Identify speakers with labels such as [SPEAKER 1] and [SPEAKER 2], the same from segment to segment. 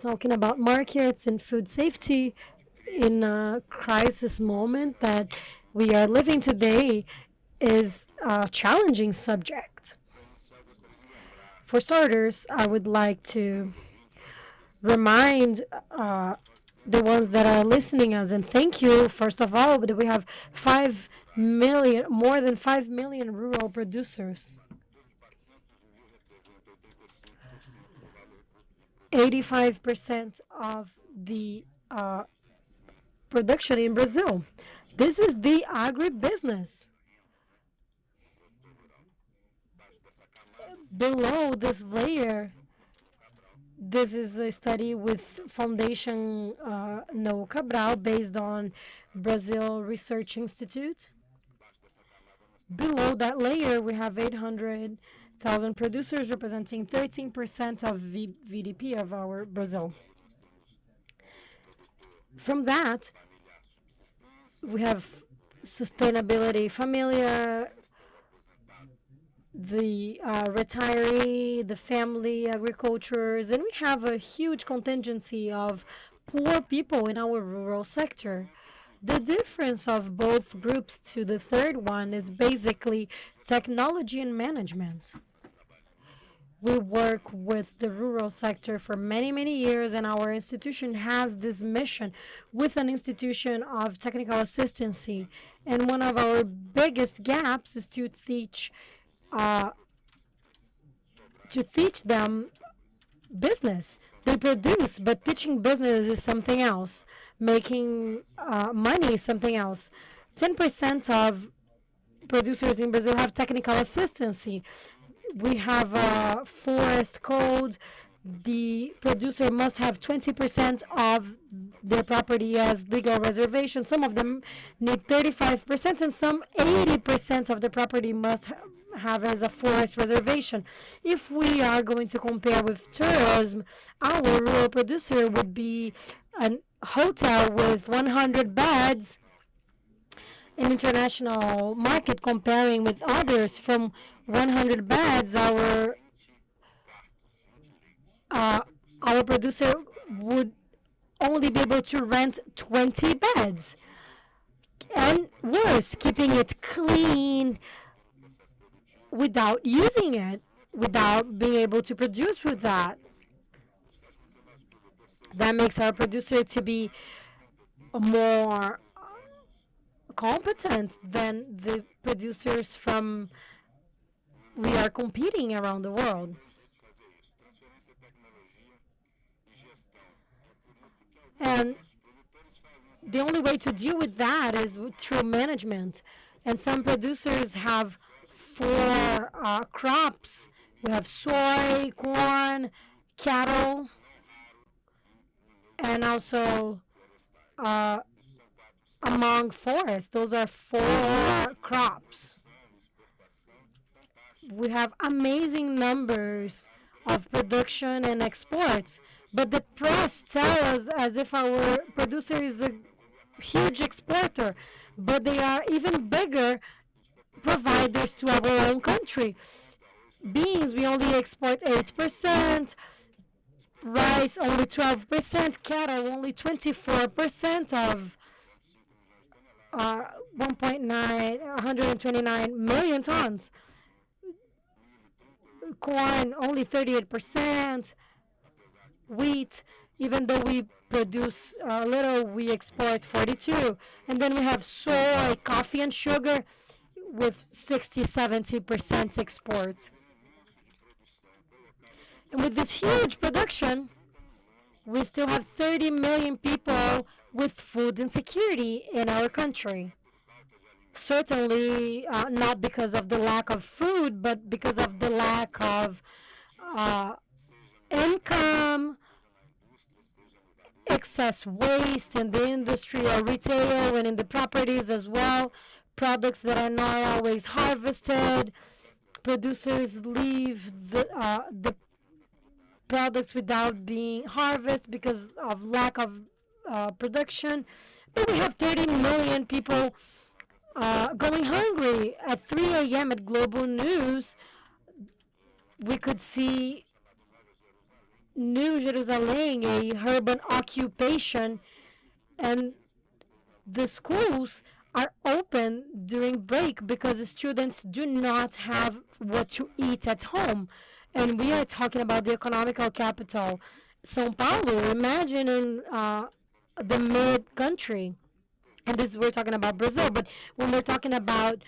[SPEAKER 1] talking about markets and food safety in a crisis moment that we are living today is a challenging subject. For starters, I would like to remind the ones that are listening us and thank you, first of all, that we have 5 million, more than 5 million rural producers. 85% of the production in Brazil. This is the agribusiness. Below this layer, this is a study with Foundation No Cabral based on Brazil Research Institute. Below that layer, we have 800,000 producers representing 13% of VDP of our Brazil. From that, we have sustainability, familia, the retiree, the family agricultures, and we have a huge contingency of poor people in our rural sector. The difference of both groups to the third one is basically technology and management. We work with the rural sector for many, many years, and our institution has this mission with an institution of technical assistancy. And one of our biggest gaps is to teach them business. They produce, but teaching business is something else. Making money is something else. 10% of producers in Brazil have technical assistancy. We have a forest code. The producer must have 20% of their property as legal reservation. Some of them need 35%, and some 80% of the property must have as a forest reservation. If we are going to compare with tourism, our rural producer would be a hotel with 100 beds. In international market, comparing with others from 100 beds, our producer would only be able to rent 20 beds. And worse, keeping it clean without using it, without being able to produce with that. That makes our producer to be more competent than the producers from we are competing around the world. And the only way to deal with that is through management. And some producers have 4 crops. We have soy, corn, cattle, and also among forests. Those are 4 crops. We have amazing numbers of production and exports, but the press tells us as if our producer is a huge exporter, but they are even bigger providers to our own country. Beans, we only export 8%, rice only 12%, cattle only 24% of 129 million tons. Corn only 38%. Wheat, even though we produce a little, we export 42. And then we have soy, coffee, and sugar with 60-70% exports. And with this huge production, we still have 30 million people with food insecurity in our country. Certainly not because of the lack of food, but because of the lack of income, excess waste in the industry or retail and in the properties as well, products that are not always harvested. Producers leave the products without being harvested because of lack of production. But we have 30 million people going hungry. At 3 a.m. at Global News, we could see New Jerusalem a urban occupation, and the schools are open during break because the students do not have what to eat at home. And we are talking about the economical capital, São Paulo. Imagine in the mid country. And this we're talking about Brazil, but when we're talking about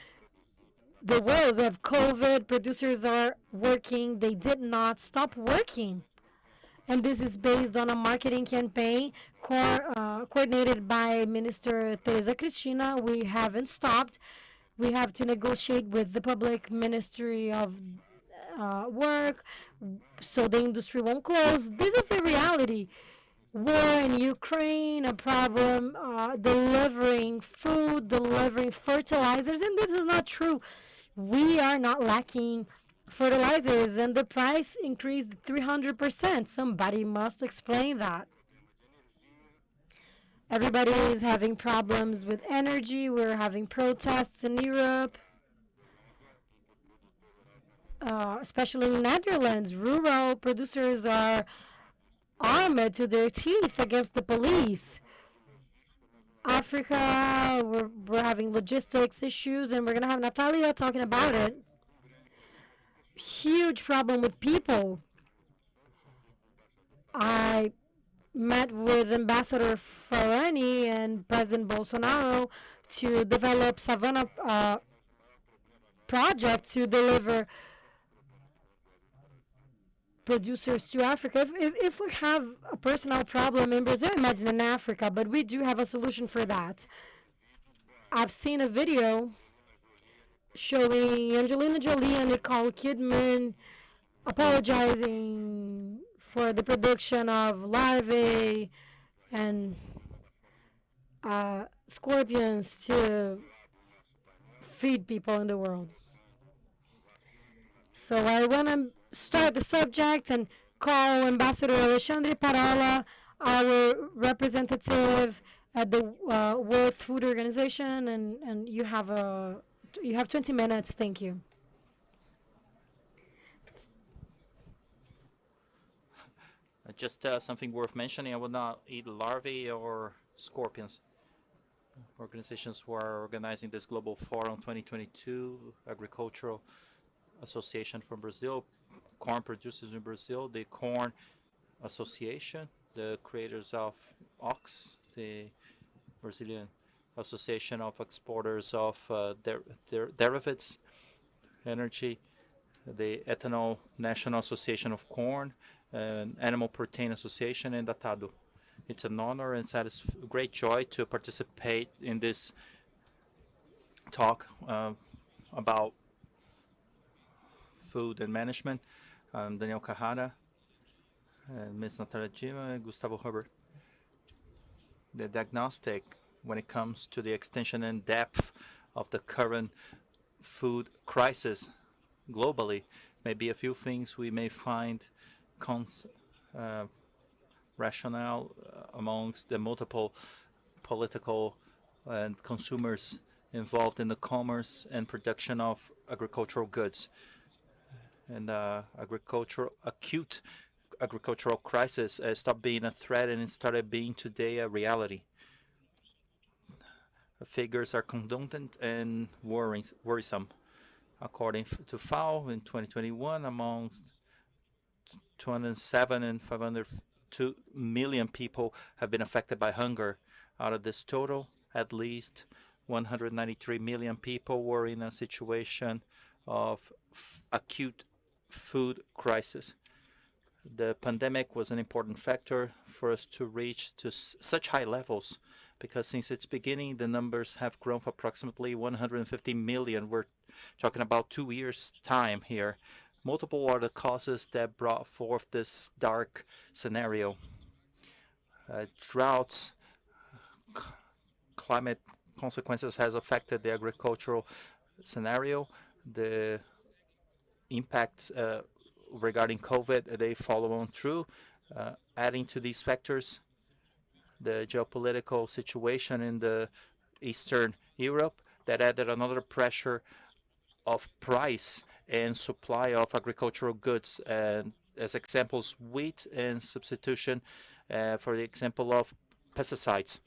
[SPEAKER 1] the world, we have COVID, producers are working, they did not stop working. And this is based on a marketing campaign coordinated by Minister Teresa Cristina. We haven't stopped. We have to negotiate with the public ministry of work so the industry won't close. This is the reality. War in Ukraine, a problem delivering food, delivering fertilizers, and this is not true. We are not lacking fertilizers, and the price increased 300%. Somebody must explain that. Everybody is having problems with energy. We're having protests in Europe, especially in Netherlands. Rural producers are armed to their teeth against the police. Africa, we're having logistics issues, and we're going to have Natália talking about it. Huge problem with people. I met with Ambassador Farani and President Bolsonaro to develop Savannah project to deliver producers to Africa. If we have a personal problem in Brazil, imagine in Africa, but we do have a solution for that. I've seen a video showing Angelina Jolie and Nicole Kidman apologizing for the production of larvae and scorpions to feed people in the world. So I want to start the subject and call Ambassador Alexandre Parola, our representative at the World Food Organization, and you have 20 minutes. Thank you.
[SPEAKER 2] Just something worth mentioning, I would not eat larvae or scorpions. Organizations who are organizing this Global Forum 2022, Agricultural Association from Brazil, corn producers in Brazil, the Corn Association, the creators of OX, the Brazilian Association of Exporters of Derivatives, Energy, the Ethanol National Association of Corn, Animal Protein Association, and Datado. It's an honor and great joy to participate in this talk about food and management. I'm Daniel Carrara and Ms. Natália and Gustavo Herbert. The diagnostic when it comes to the extension and depth of the current food crisis globally may be a few things we may find rationale amongst the multiple political and consumers involved in the commerce and production of agricultural goods. And acute agricultural crisis stopped being a threat and it started being today a reality. The figures are condundant and worrisome. According to FAO, in 2021, amongst 207 and 502 million people have been affected by hunger. Out of this total, at least 193 million people were in a situation of acute food crisis. The pandemic was an important factor for us to reach to such high levels because since its beginning, the numbers have grown for approximately 150 million. We're talking about 2 years' time here. Multiple are the causes that brought forth this dark scenario. Droughts, climate consequences has affected the agricultural scenario. The impacts regarding COVID, they follow on through. Adding to these factors, the geopolitical situation in the Eastern Europe that added another pressure of price and supply of agricultural goods, and as examples, wheat and substitution for the example of pesticides.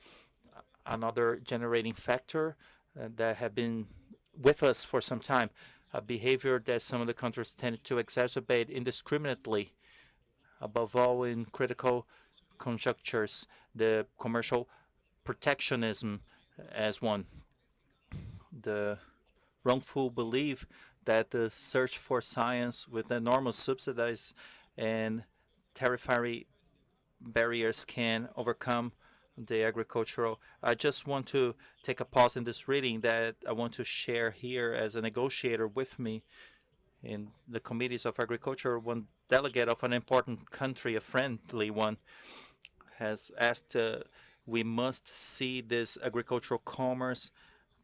[SPEAKER 2] Another generating factor that have been with us for some time, a behavior that some of the countries tend to exacerbate indiscriminately, above all in critical conjunctures, the commercial protectionism as one. The wrongful belief that the search for science with enormous subsidies and tariffary barriers can overcome the agricultural. I just want to take a pause in this reading that I want to share here as a negotiator with me in the committees of agriculture. One delegate of an important country, a friendly one, has asked we must see this agricultural commerce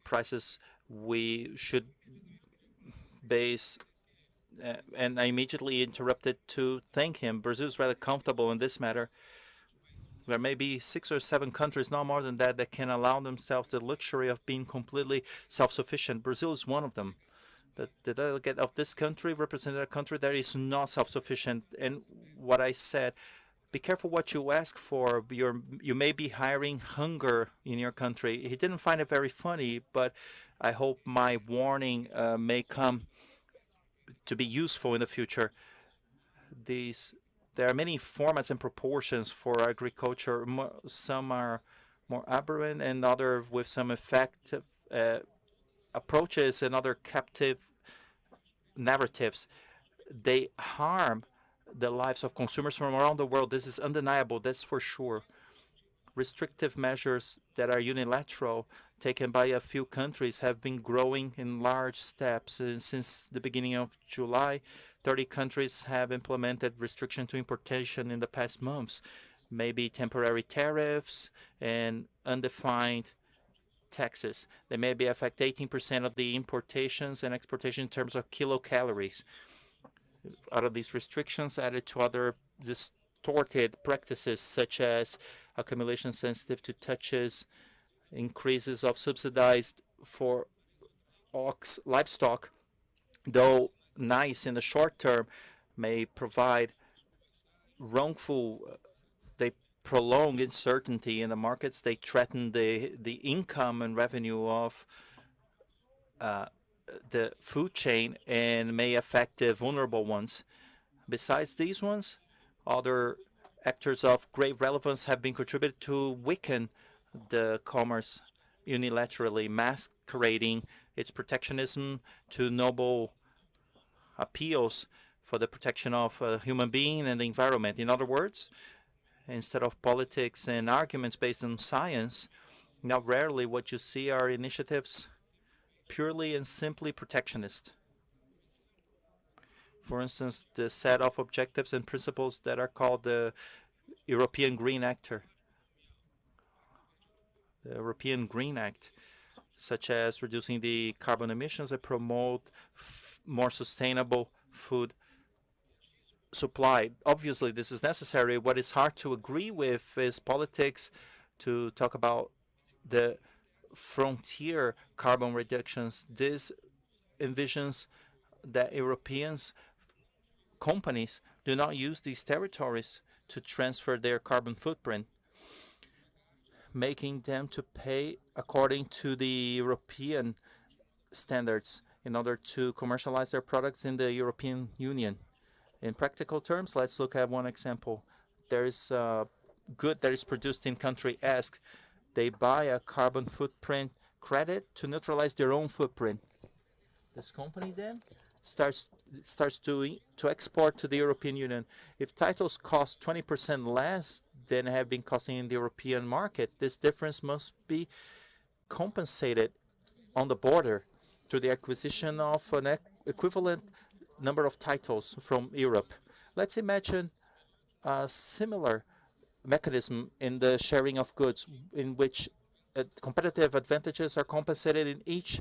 [SPEAKER 2] prices. We should base and I immediately interrupted to thank him. Brazil is rather comfortable in this matter. There may be 6 or 7 countries, not more than that, that can allow themselves the luxury of being completely self-sufficient. Brazil is one of them. The delegate of this country represented a country that is not self-sufficient. And what I said, be careful what you ask for. You may be hiring hunger in your country. He didn't find it very funny, but I hope my warning may come to be useful in the future. There are many formats and proportions for agriculture. Some are more aberrant and others with some effective approaches and other captive narratives. They harm the lives of consumers from around the world. This is undeniable, that's for sure. Restrictive measures that are unilateral, taken by a few countries, have been growing in large steps. Since the beginning of July, 30 countries have implemented restriction to importation in the past months, maybe temporary tariffs and undefined taxes. They maybe affect 18% of the importations and exportation in terms of kilocalories. Out of these restrictions, added to other distorted practices such as accumulation sensitive to touches, increases of subsidized for livestock, though nice in the short term, may provide wrongful, they prolong uncertainty in the markets, they threaten the income and revenue of the food chain and may affect the vulnerable ones. Besides these ones, other actors of great relevance have been contributed to weaken the commerce unilaterally, masquerading its protectionism to noble appeals for the protection of a human being and the environment. In other words, instead of politics and arguments based on science, now rarely what you see are initiatives purely and simply protectionist. For instance, the set of objectives and principles that are called the European Green Actor, the European Green Act, such as reducing the carbon emissions and promote more sustainable food supply. Obviously, this is necessary. What is hard to agree with is politics to talk about the frontier carbon reductions. This envisions that Europeans companies do not use these territories to transfer their carbon footprint, making them to pay according to the European standards in order to commercialize their products in the European Union. In practical terms, let's look at one example. There is a good that is produced in country X. They buy a carbon footprint credit to neutralize their own footprint. This company then starts to export to the European Union. If titles cost 20% less than have been costing in the European market, this difference must be compensated on the border through the acquisition of an equivalent number of titles from Europe. Let's imagine a similar mechanism in the sharing of goods in which competitive advantages are compensated in each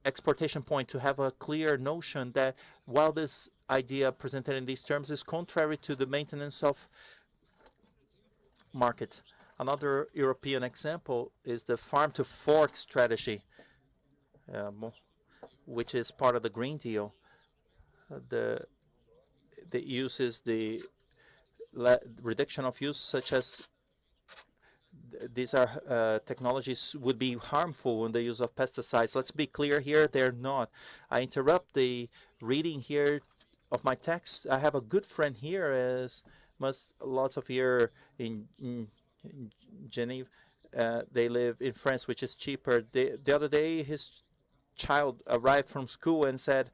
[SPEAKER 2] exportation point, to have a clear notion that while this idea presented in these terms is contrary to the maintenance of market. Another European example is the farm-to-fork strategy, which is part of the Green Deal. uses the reduction of use, such as these are technologies would be harmful in the use of pesticides. Let's be clear here, they're not. I interrupt the reading here of my text. I have a good friend here, as lots of here in Geneva. They live in France, which is cheaper. The other day, his child arrived from school and said,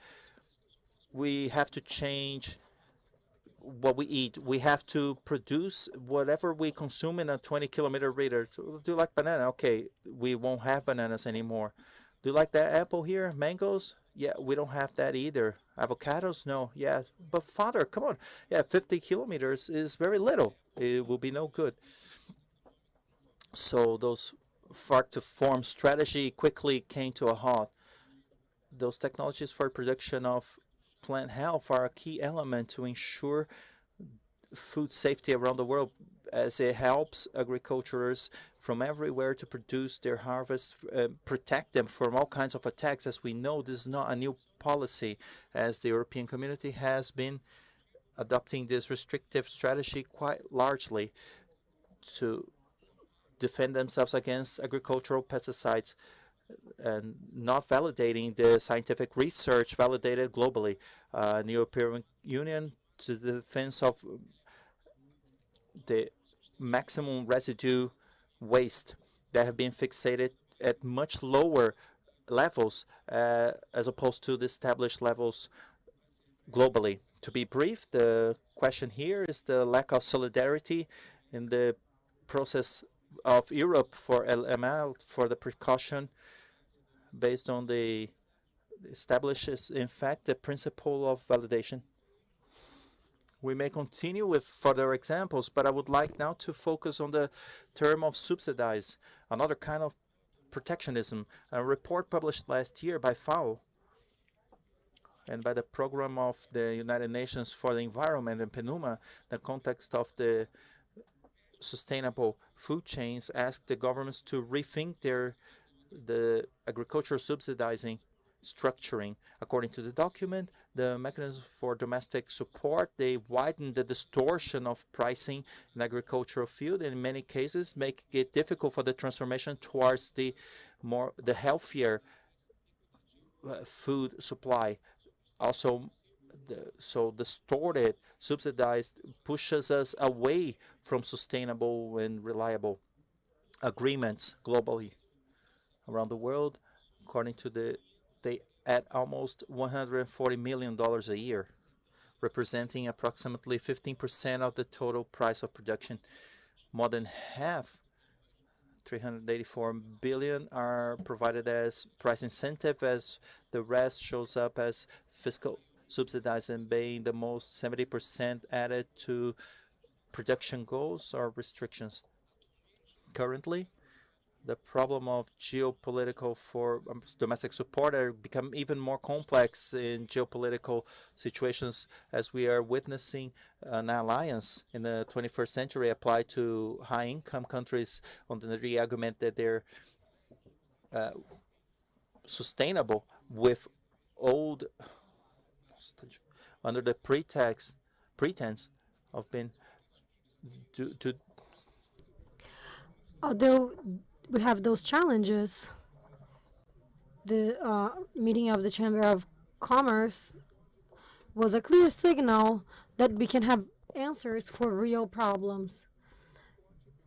[SPEAKER 2] we have to change what we eat. We have to produce whatever we consume in a 20-kilometer radius. Do you like banana? Okay, we won't have bananas anymore. Do you like that apple here? Mangoes? Yeah, we don't have that either. Avocados? No. Yeah, but father, come on. Yeah, 50 kilometers is very little. It will be no good. So those farm-to-form strategy quickly came to a halt. Those technologies for production of plant health are a key element to ensure food safety around the world, as it helps agriculturers from everywhere to produce their harvest, protect them from all kinds of attacks. As we know, this is not a new policy, as the European community has been adopting this restrictive strategy quite largely to defend themselves against agricultural pesticides, and not validating the scientific research validated globally. The European Union, to the defense of the maximum residue waste that have been fixated at much lower levels as opposed to the established levels globally. To be brief, the question here is the lack of solidarity in the process of Europe for LML, for the precaution based on the establishes, in fact, the principle of validation. We may continue with further examples, but I would like now to focus on the term of subsidize, another kind of protectionism. A report published last year by FAO and by the Program of the United Nations for the Environment in PNUMA, the context of the sustainable food chains, asked the governments to rethink the agriculture subsidizing structuring. According to the document, the mechanism for domestic support, they widen the distortion of pricing in agricultural field, and in many cases make it difficult for the transformation towards the healthier food supply. Also, so distorted, subsidized pushes us away from sustainable and reliable agreements globally. Around the world, according to they add almost $140 million a year, representing approximately 15% of the total price of production. More than half, 384 billion, are provided as price incentive, as the rest shows up as fiscal subsidizing, being the most 70% added to production goals or restrictions. Currently, the problem of geopolitical for domestic support are become even more complex in geopolitical situations, as we are witnessing an alliance in the 21st century applied to high-income countries under the argument that they're sustainable with old, under the pretense of being
[SPEAKER 1] although we have those challenges, the meeting of the Chamber of Commerce was a clear signal that we can have answers for real problems.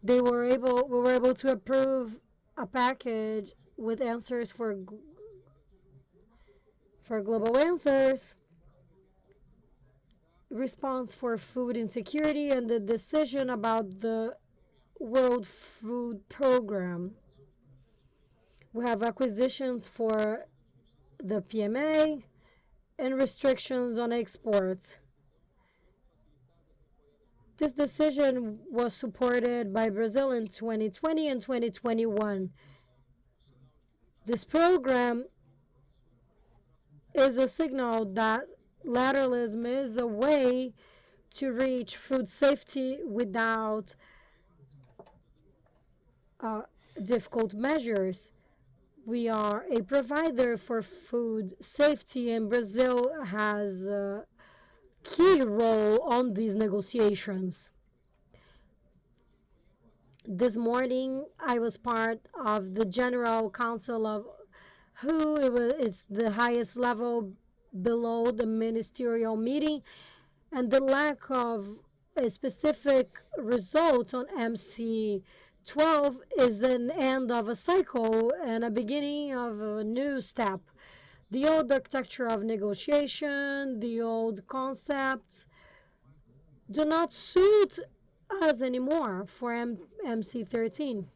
[SPEAKER 1] We were able to approve a package with answers for global answers, response for food insecurity, and the decision about the World Food Program. We have acquisitions for the PMA and restrictions on exports. This decision was supported by Brazil in 2020 and 2021. This program is a signal that lateralism is a way to reach food safety without difficult measures. We are a provider for food safety, and Brazil has key role on these negotiations. This morning, I was part of the General Council of WHO. It's the highest level below the ministerial meeting, and the lack of a specific result on MC 12 is an end of a cycle and a beginning of a new step. The old architecture of negotiation, the old concepts do not suit us anymore for MC 13.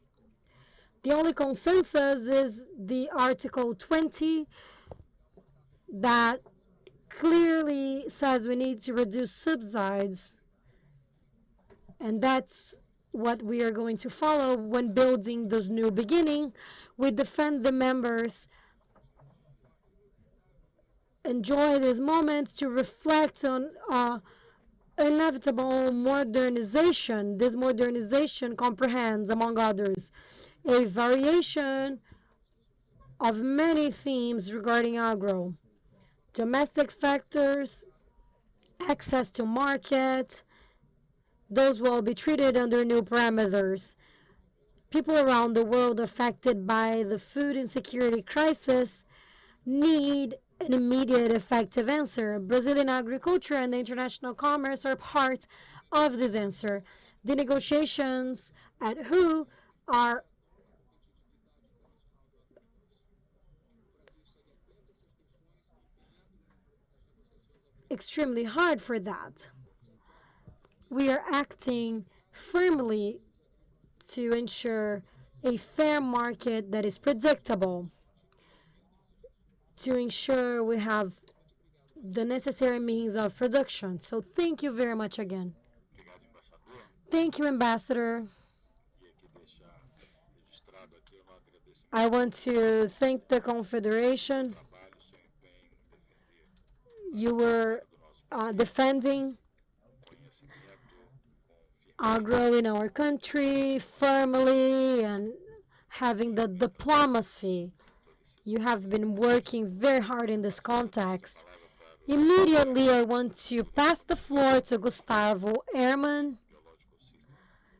[SPEAKER 1] The only consensus is the Article 20 that clearly says we need to reduce subsides, and that's what we are going to follow when building this new beginning. We defend the members, enjoy this moment to reflect on inevitable modernization. This modernization comprehends, among others, a variation of many themes regarding agro. Domestic factors, access to market, those will be treated under new parameters. People around the world affected by the food insecurity crisis need an immediate effective answer. Brazilian agriculture and international commerce are part of this answer. The negotiations at WHO are extremely hard for that. We are acting firmly to ensure a fair market that is predictable, to ensure we have the necessary means of production. So thank you very much again. Thank you, Ambassador. I want to thank the Confederation. You were defending agro in our country firmly and having the diplomacy. You have been working very hard in this context. Immediately, I want to pass the floor to Gustavo Herrmann.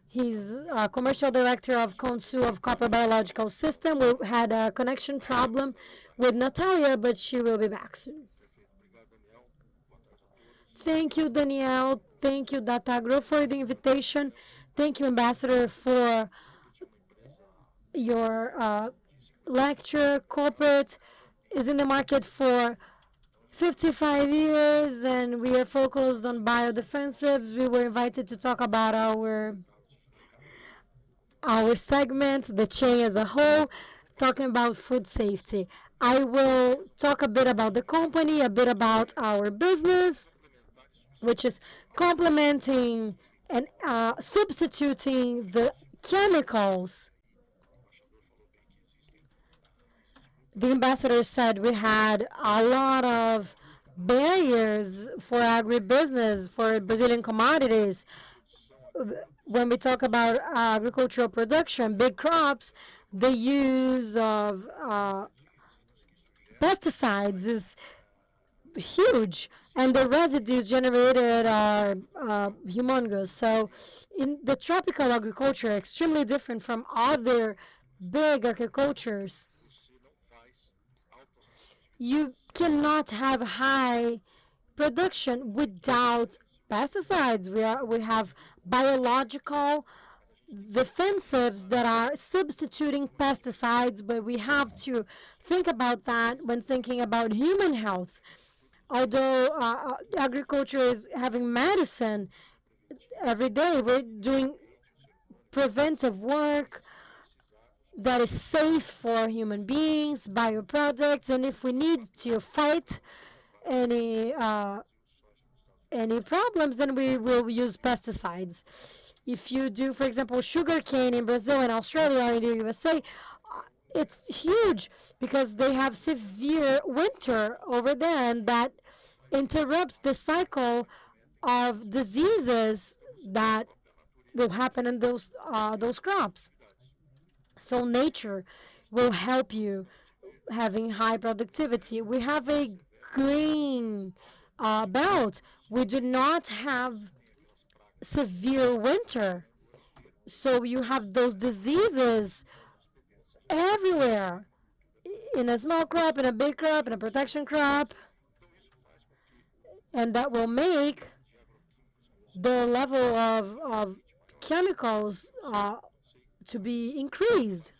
[SPEAKER 1] He's commercial director of Consul of Koppert Biological System. We had a connection problem with Natália, but she will be back soon. Thank you, Danielle. Thank you, Datagro, for the invitation. Thank you, Ambassador, for your lecture. Koppert is in the market for 55 years, and we are focused on biodefensives. We were invited to talk about our segment, the chain as a whole, talking about food safety. I will talk a bit about the company, a bit about our business, which is complementing and substituting the chemicals. The ambassador said we had a lot of barriers for agribusiness, for Brazilian commodities. When we talk about agricultural production, big crops, the use of pesticides is huge, and the residues generated are humongous. So in the tropical agriculture, extremely different from other big agricultures. You cannot have high production without pesticides. We have biological defensives that are substituting pesticides, but we have to think about that when thinking about human health. Although agriculture is having medicine every day, we're doing preventive work that is safe for human beings, bioproducts, and if we need to fight any problems, then we will use pesticides. If you do, for example, sugarcane in Brazil and Australia or in the USA, it's huge because they have severe winter over there, and that interrupts the cycle of diseases that will happen in those crops. So nature will help you having high productivity. We have a green belt. We do not have severe winter. So you have those diseases everywhere, in a small crop, in a big crop, in a protection crop, and that will make the level of chemicals to be increased.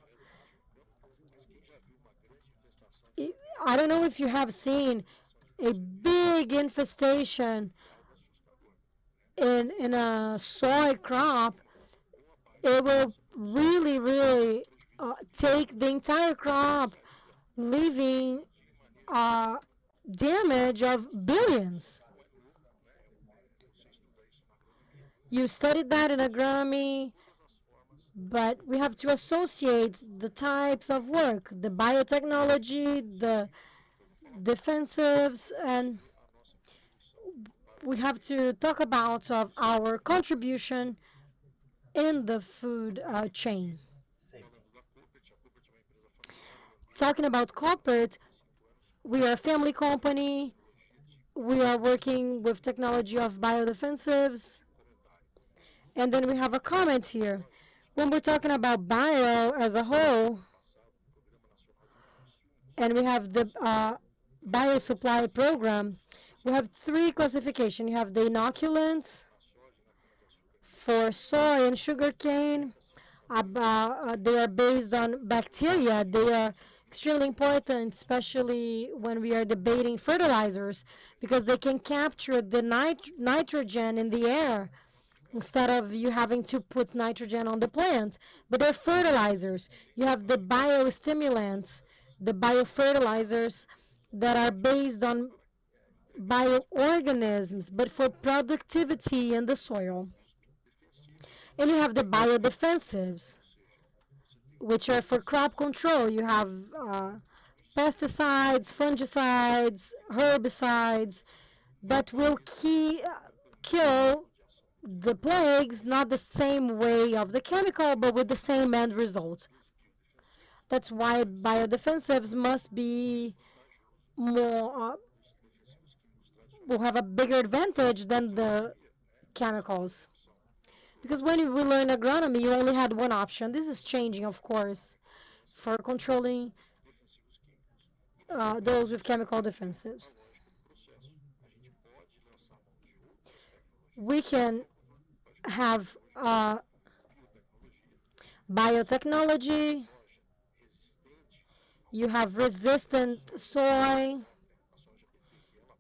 [SPEAKER 1] I don't know if you have seen a big infestation in a soy crop. It will really take the entire crop, leaving damage of billions. You studied that in agronomy, but we have to associate the types of work, the biotechnology, the defensives, and we have to talk about of our contribution in the food chain. Talking about Koppert, we are a family company. We are working with technology of biodefensives. And then we have a comment here. When we're talking about bio as a whole, and we have the bio supply program, we have 3 classifications. You have the inoculants for soy and sugarcane. They are based on bacteria. They are extremely important, especially when we are debating fertilizers, because they can capture the nitrogen in the air instead of you having to put nitrogen on the plant. But they're fertilizers. You have the biostimulants, the biofertilizers that are based on bioorganisms, but for productivity in the soil. And you have the biodefensives, which are for crop control. You have pesticides, fungicides, herbicides that will kill the plagues, not the same way of the chemical, but with the same end result. That's why biodefensives must be more, will have a bigger advantage than the chemicals. Because when we learn agronomy, you only had one option. This is changing, of course, for controlling those with chemical defensives. We can have biotechnology. You have resistant soy.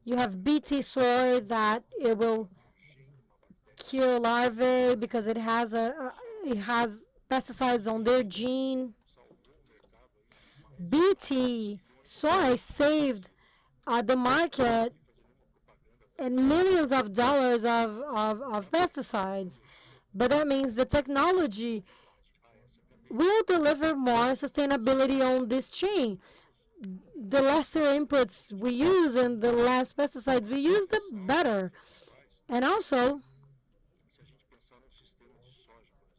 [SPEAKER 1] You have BT soy that it will kill larvae because it has pesticides on their gene. BT soy saved the market and millions of dollars of pesticides, but that means the technology will deliver more sustainability on this chain. The lesser inputs we use and the less pesticides we use, the better. And also,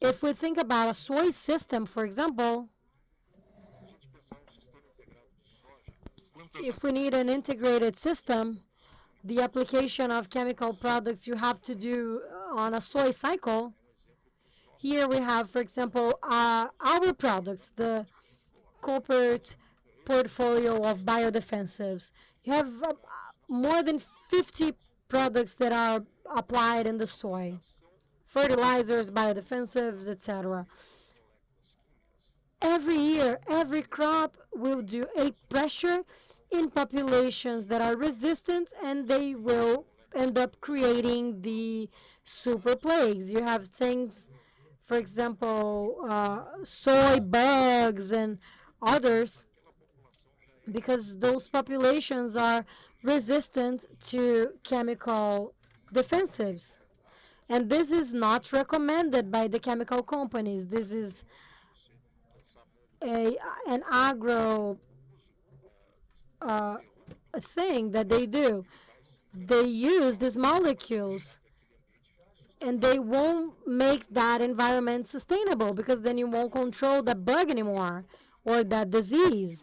[SPEAKER 1] if we think about a soy system, for example, if we need an integrated system, the application of chemical products you have to do on a soy cycle. Here we have, for example, our products, the Koppert portfolio of biodefensives. You have more than 50 products that are applied in the soy. Fertilizers, biodefensives, etc. Every year, every crop will do a pressure in populations that are resistant, and they will end up creating the super plagues. You have things, for example, soy bugs and others, because those populations are resistant to chemical defensives. And this is not recommended by the chemical companies. This is an agro thing that they do. They use these molecules, and they won't make that environment sustainable, because then you won't control the bug anymore or that disease.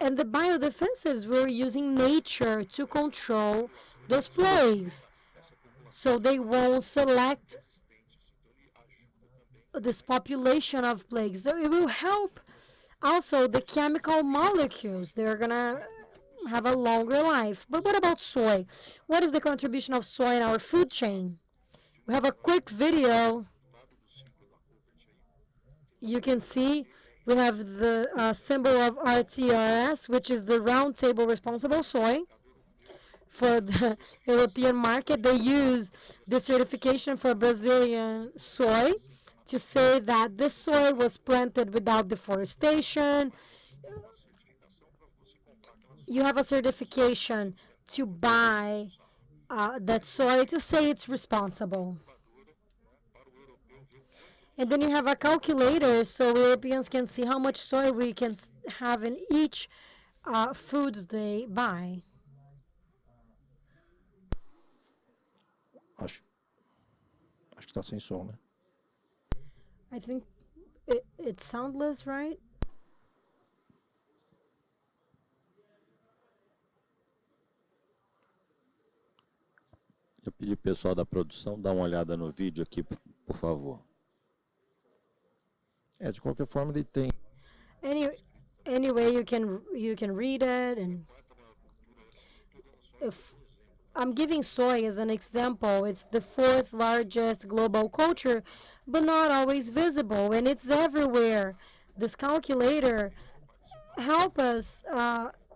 [SPEAKER 1] And the biodefensives, we're using nature to control those plagues, so they won't select this population of plagues. So it will help also the chemical molecules. They're gonna have a longer life. But what about soy? What is the contribution of soy in our food chain? We have a quick video. You can see we have the symbol of RTRS, which is the Round Table Responsible Soy. For the European market, they use the certification for Brazilian soy to say that this soy was planted without deforestation. You have a certification to buy that soy to say it's responsible. And then you have a calculator so Europeans can see how much soy we can have in each foods they buy.
[SPEAKER 3] Acho que está sem som, né?
[SPEAKER 1] I think it's soundless, right?
[SPEAKER 4] Eu pedi pro pessoal da produção dar uma olhada no vídeo aqui, por favor.
[SPEAKER 3] De qualquer forma, ele tem.
[SPEAKER 1] Anyway, you can read it, and if I'm giving soy as an example, it's the 4th largest global culture, but not always visible, and it's everywhere. This calculator help us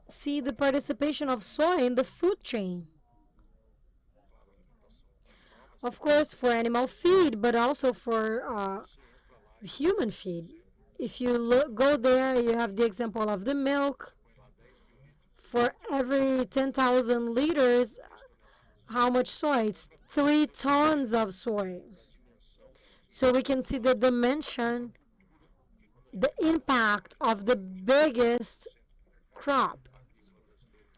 [SPEAKER 1] see the participation of soy in the food chain. Of course, for animal feed, but also for human feed. If you go there, you have the example of the milk. For every 10,000 liters, how much soy? It's 3 tons of soy. So we can see the dimension, the impact of the biggest crop.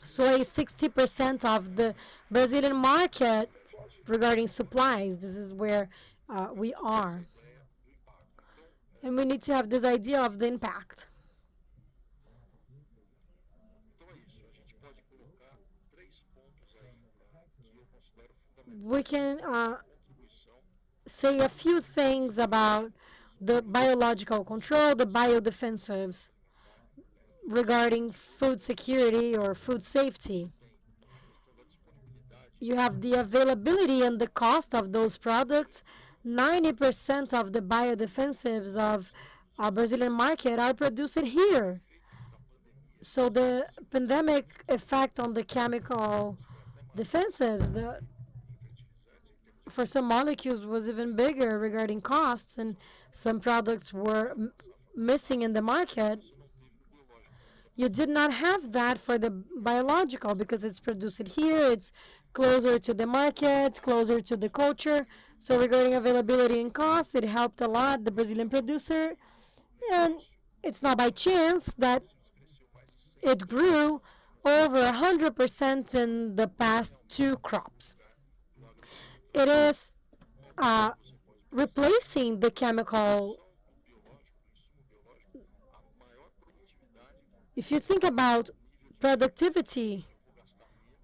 [SPEAKER 1] Soy is 60% of the Brazilian market regarding supplies. This is where we are. And we need to have this idea of the impact. We can say a few things about the biological control, the biodefensives regarding food security or food safety. You have the availability and the cost of those products. 90% of the biodefensives of our Brazilian market are produced here. So the pandemic effect on the chemical defensives for some molecules was even bigger regarding costs, and some products were missing in the market. You did not have that for the biological because it's produced here, it's closer to the market, closer to the culture. So regarding availability and cost, it helped a lot the Brazilian producer. And it's not by chance that it grew over 100% in the past 2 crops. It is replacing the chemical. If you think about productivity,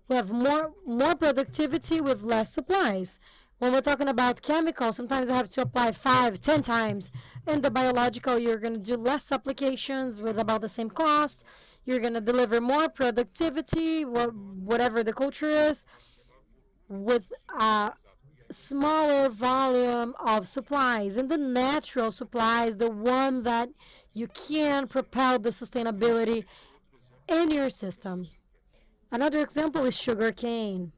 [SPEAKER 1] we have more productivity with less supplies. When we're talking about chemicals, sometimes I have to apply 5, 10 times. In the biological, you're going to do less applications with about the same cost. You're going to deliver more productivity, whatever the culture is, with a smaller volume of supplies. And the natural supplies, the one that you can propel the sustainability in your system. Another example is sugarcane.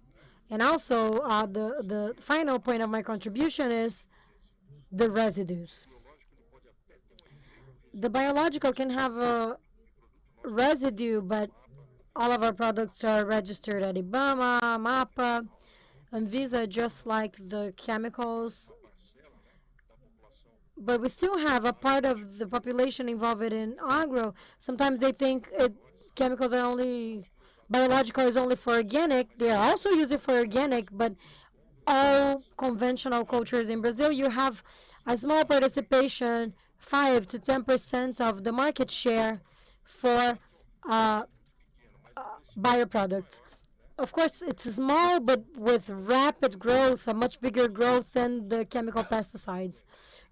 [SPEAKER 1] And also, the final point of my contribution is the residues. The biological can have a residue, but all of our products are registered at IBAMA, MAPA, and Visa, just like the chemicals. But we still have a part of the population involved in agro. Sometimes they think chemicals are only... biological is only for organic. They are also used for organic, but all conventional cultures in Brazil, you have a small participation, 5 to 10% of the market share for bioproducts. Of course, it's small, but with rapid growth, a much bigger growth than the chemical pesticides.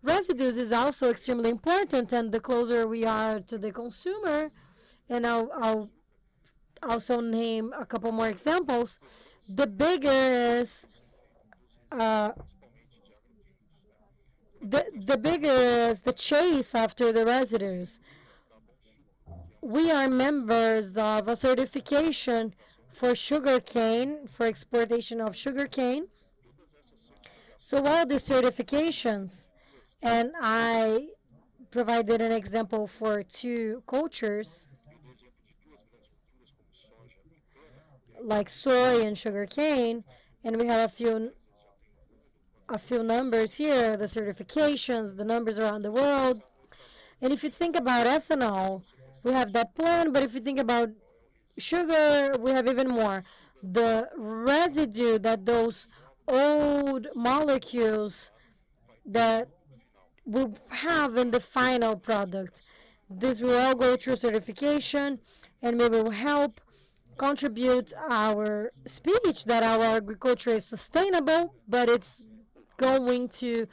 [SPEAKER 1] Residues is also extremely important, and the closer we are to the consumer, and I'll also name a couple more examples, the bigger is uh, the bigger is the chase after the residues. We are members of a certification for sugarcane, for exportation of sugarcane. So all the certifications, and I provided an example for two cultures, like soy and sugarcane, and we have a few numbers here, the certifications, the numbers around the world. And if you think about ethanol, we have that plan, but if you think about sugar, we have even more. The residue that those old molecules that we have in the final product. This will all go through certification, and we will help contribute our speech that our agriculture is sustainable, but it's going to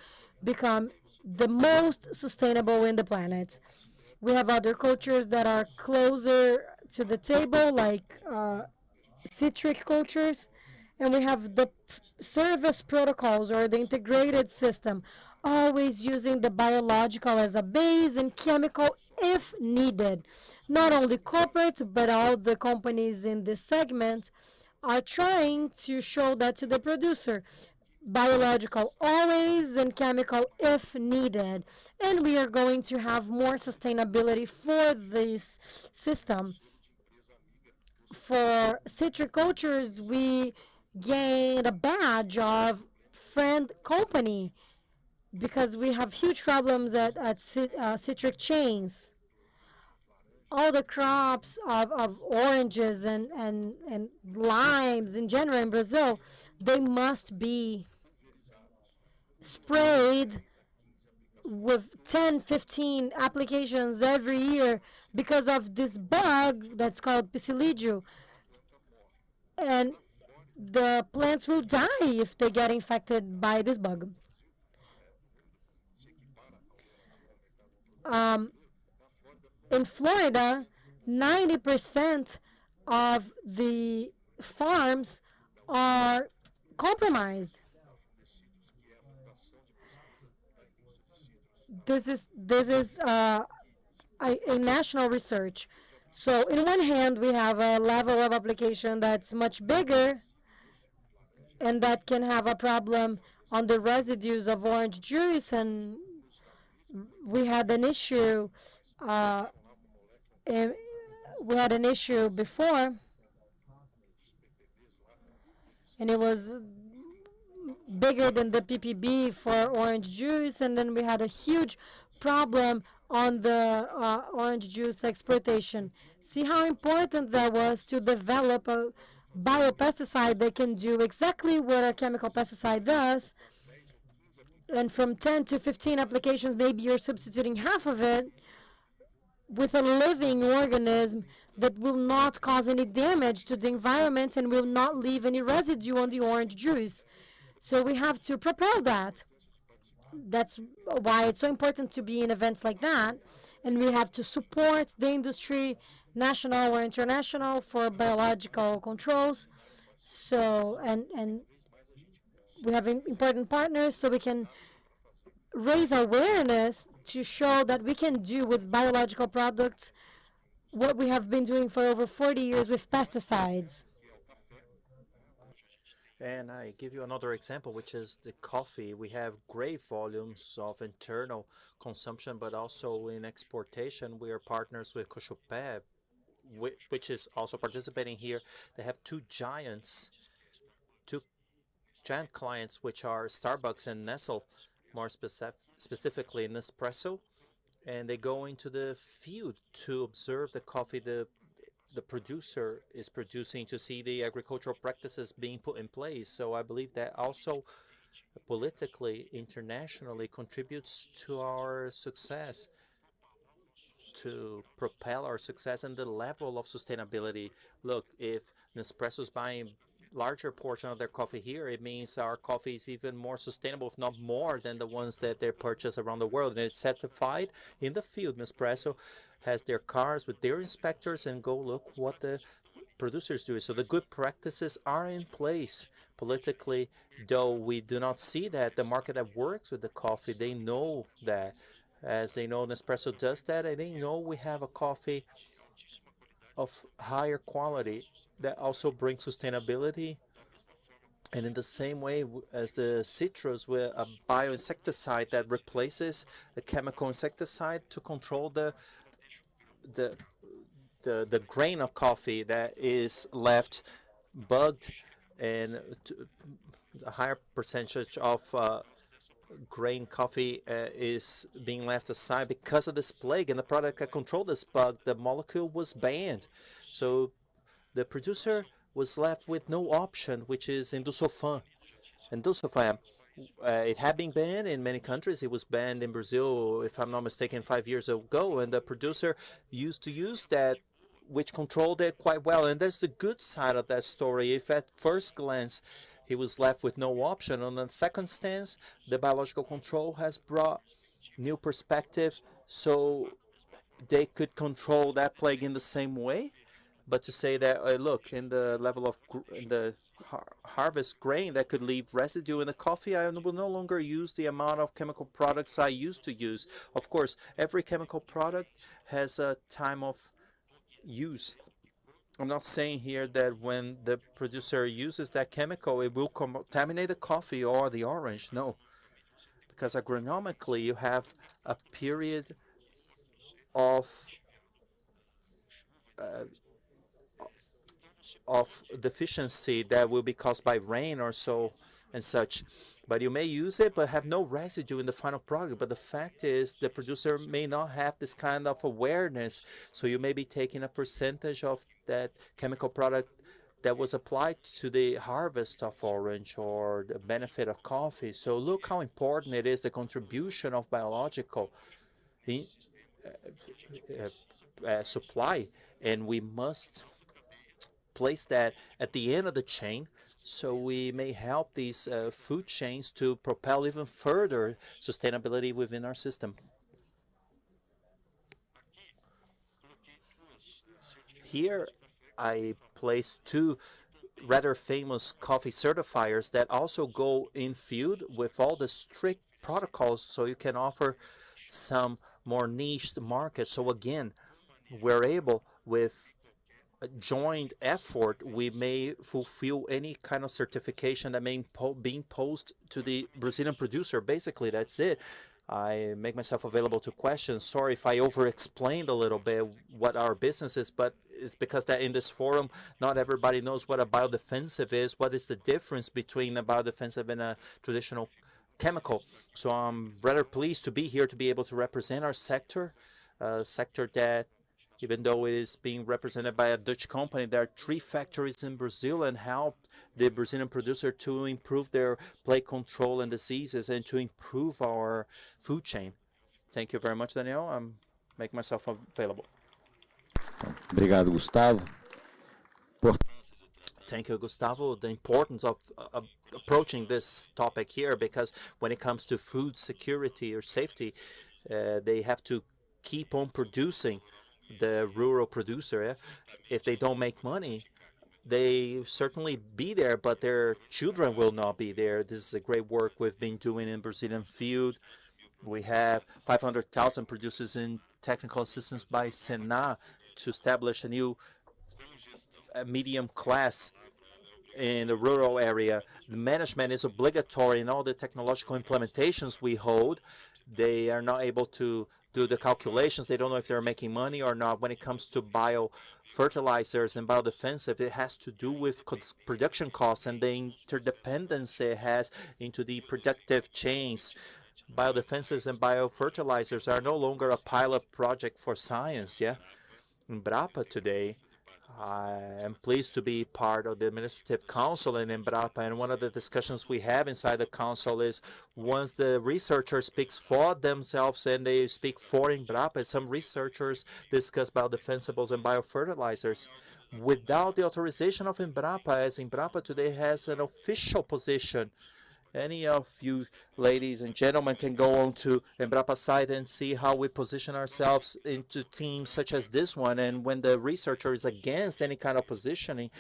[SPEAKER 1] become the most sustainable in the planet. We have other cultures that are closer to the table, like citric cultures, and we have the service protocols or the integrated system, always using the biological as a base and chemical if needed. Not only corporate, but all the companies in this segment are trying to show that to the producer. Biological always and chemical if needed. And we are going to have more sustainability for this system. For citricultures, we gained a badge of friend company because we have huge problems at citric chains. All the crops of oranges and limes in general in Brazil, they must be sprayed with 10, 15 applications every year because of this bug that's called Pisidium. And the plants will die if they get infected by this bug. Um, in Florida, 90% of the farms are compromised. This is a national research. So, in one hand, we have a level of application that's much bigger, and that can have a problem on the residues of orange juice. And we had an issue. Uh, we had an issue before, and it was bigger than the PPB for orange juice, and then we had a huge problem on the orange juice exportation. See how important that was to develop a biopesticide that can do exactly what a chemical pesticide does. And from 10 to 15 applications, maybe you're substituting half of it with a living organism that will not cause any damage to the environment and will not leave any residue on the orange juice. So we have to propel that. That's why it's so important to be in events like that. And we have to support the industry, national or international, for biological controls. So, and we have important partners so we can raise awareness to show that we can do with biological products what we have been doing for over 40 years with pesticides.
[SPEAKER 2] And I give you another example, which is the coffee. We have great volumes of internal consumption, but also in exportation. We are partners with Koppert, which is also participating here. They have two giant clients, which are Starbucks and Nestle, more specifically Nespresso. And they go into the field to observe the coffee the producer is producing, to see the agricultural practices being put in place. So I believe that also politically, internationally, contributes to our success, to propel our success and the level of sustainability. Look, if Nespresso is buying larger portion of their coffee here, it means our coffee is even more sustainable, if not more, than the ones that they purchase around the world. And it's certified in the field. Nespresso has their cars with their inspectors and go look what the producers do. So the good practices are in place. Politically, though we do not see that, the market that works with the coffee, they know that. As they know Nespresso does that, and they know we have a coffee of higher quality that also brings sustainability. And in the same way as the citrus, with a bioinsecticide that replaces a chemical insecticide to control the grain of coffee that is left bugged, and a higher percentage of grain coffee is being left aside because of this plague. And the product that controlled this bug, the molecule was banned. So the producer was left with no option, which is Indusofan. Indusofan, it had been banned in many countries. It was banned in Brazil, if I'm not mistaken, 5 years ago. And the producer used to use that, which controlled it quite well. And there's the good side of that story. If at first glance he was left with no option, on the second stance, the biological control has brought new perspective, so they could control that plague in the same way. But to say that, look, in the level of in the harvest grain that could leave residue in the coffee, I will no longer use the amount of chemical products I used to use. Of course, every chemical product has a time of use. I'm not saying here that when the producer uses that chemical, it will contaminate the coffee or the orange. No, because agronomically, you have a period of deficiency that will be caused by rain or so and such. But you may use it but have no residue in the final product. But the fact is the producer may not have this kind of awareness. So you may be taking a percentage of that chemical product that was applied to the harvest of orange or the benefit of coffee. So look how important it is, the contribution of biological supply. And we must place that at the end of the chain, so we may help these food chains to propel even further sustainability within our system. Here I place two rather famous coffee certifiers that also go in field with all the strict protocols, so you can offer some more niched markets. So again, we're able, with a joint effort, we may fulfill any kind of certification that may be imposed to the Brazilian producer. Basically, that's it. I make myself available to questions. Sorry if I over-explained a little bit what our business is, but it's because that in this forum, not everybody knows what a biodefensive is, what is the difference between a biodefensive and a traditional chemical. So I'm rather pleased to be here to be able to represent our sector, a sector that, even though it is being represented by a Dutch company, there are 3 factories in Brazil and help the Brazilian producer to improve their plague control and diseases and to improve our food chain. Thank you very much, Daniel. I'm making myself available.
[SPEAKER 4] Obrigado, Gustavo.
[SPEAKER 2] Thank you, Gustavo. The importance of approaching this topic here, because when it comes to food security or safety, they have to keep on producing. The rural producer, if they don't make money, they certainly be there, but their children will not be there. This is a great work we've been doing in Brazilian field. We have 500,000 producers in technical assistance by Senna to establish a new medium class in the rural area. The management is obligatory in all the technological implementations we hold. They are not able to do the calculations. They don't know if they're making money or not. When it comes to biofertilizers and biodefensive, it has to do with production costs and the interdependence it has into the productive chains. Biodefenses and biofertilizers are no longer a pilot project for science, yeah? In Brapa today, I am pleased to be part of the Administrative Council in Embrapa, and one of the discussions we have inside the council is once the researcher speaks for themselves and they speak for Embrapa, some researchers discuss biodefensibles and biofertilizers. Without the authorization of Embrapa, as Embrapa today has an official position, any of you ladies and gentlemen can go on to Embrapa site and see how we position ourselves into teams such as this one. And when the researcher is against any kind of positioning,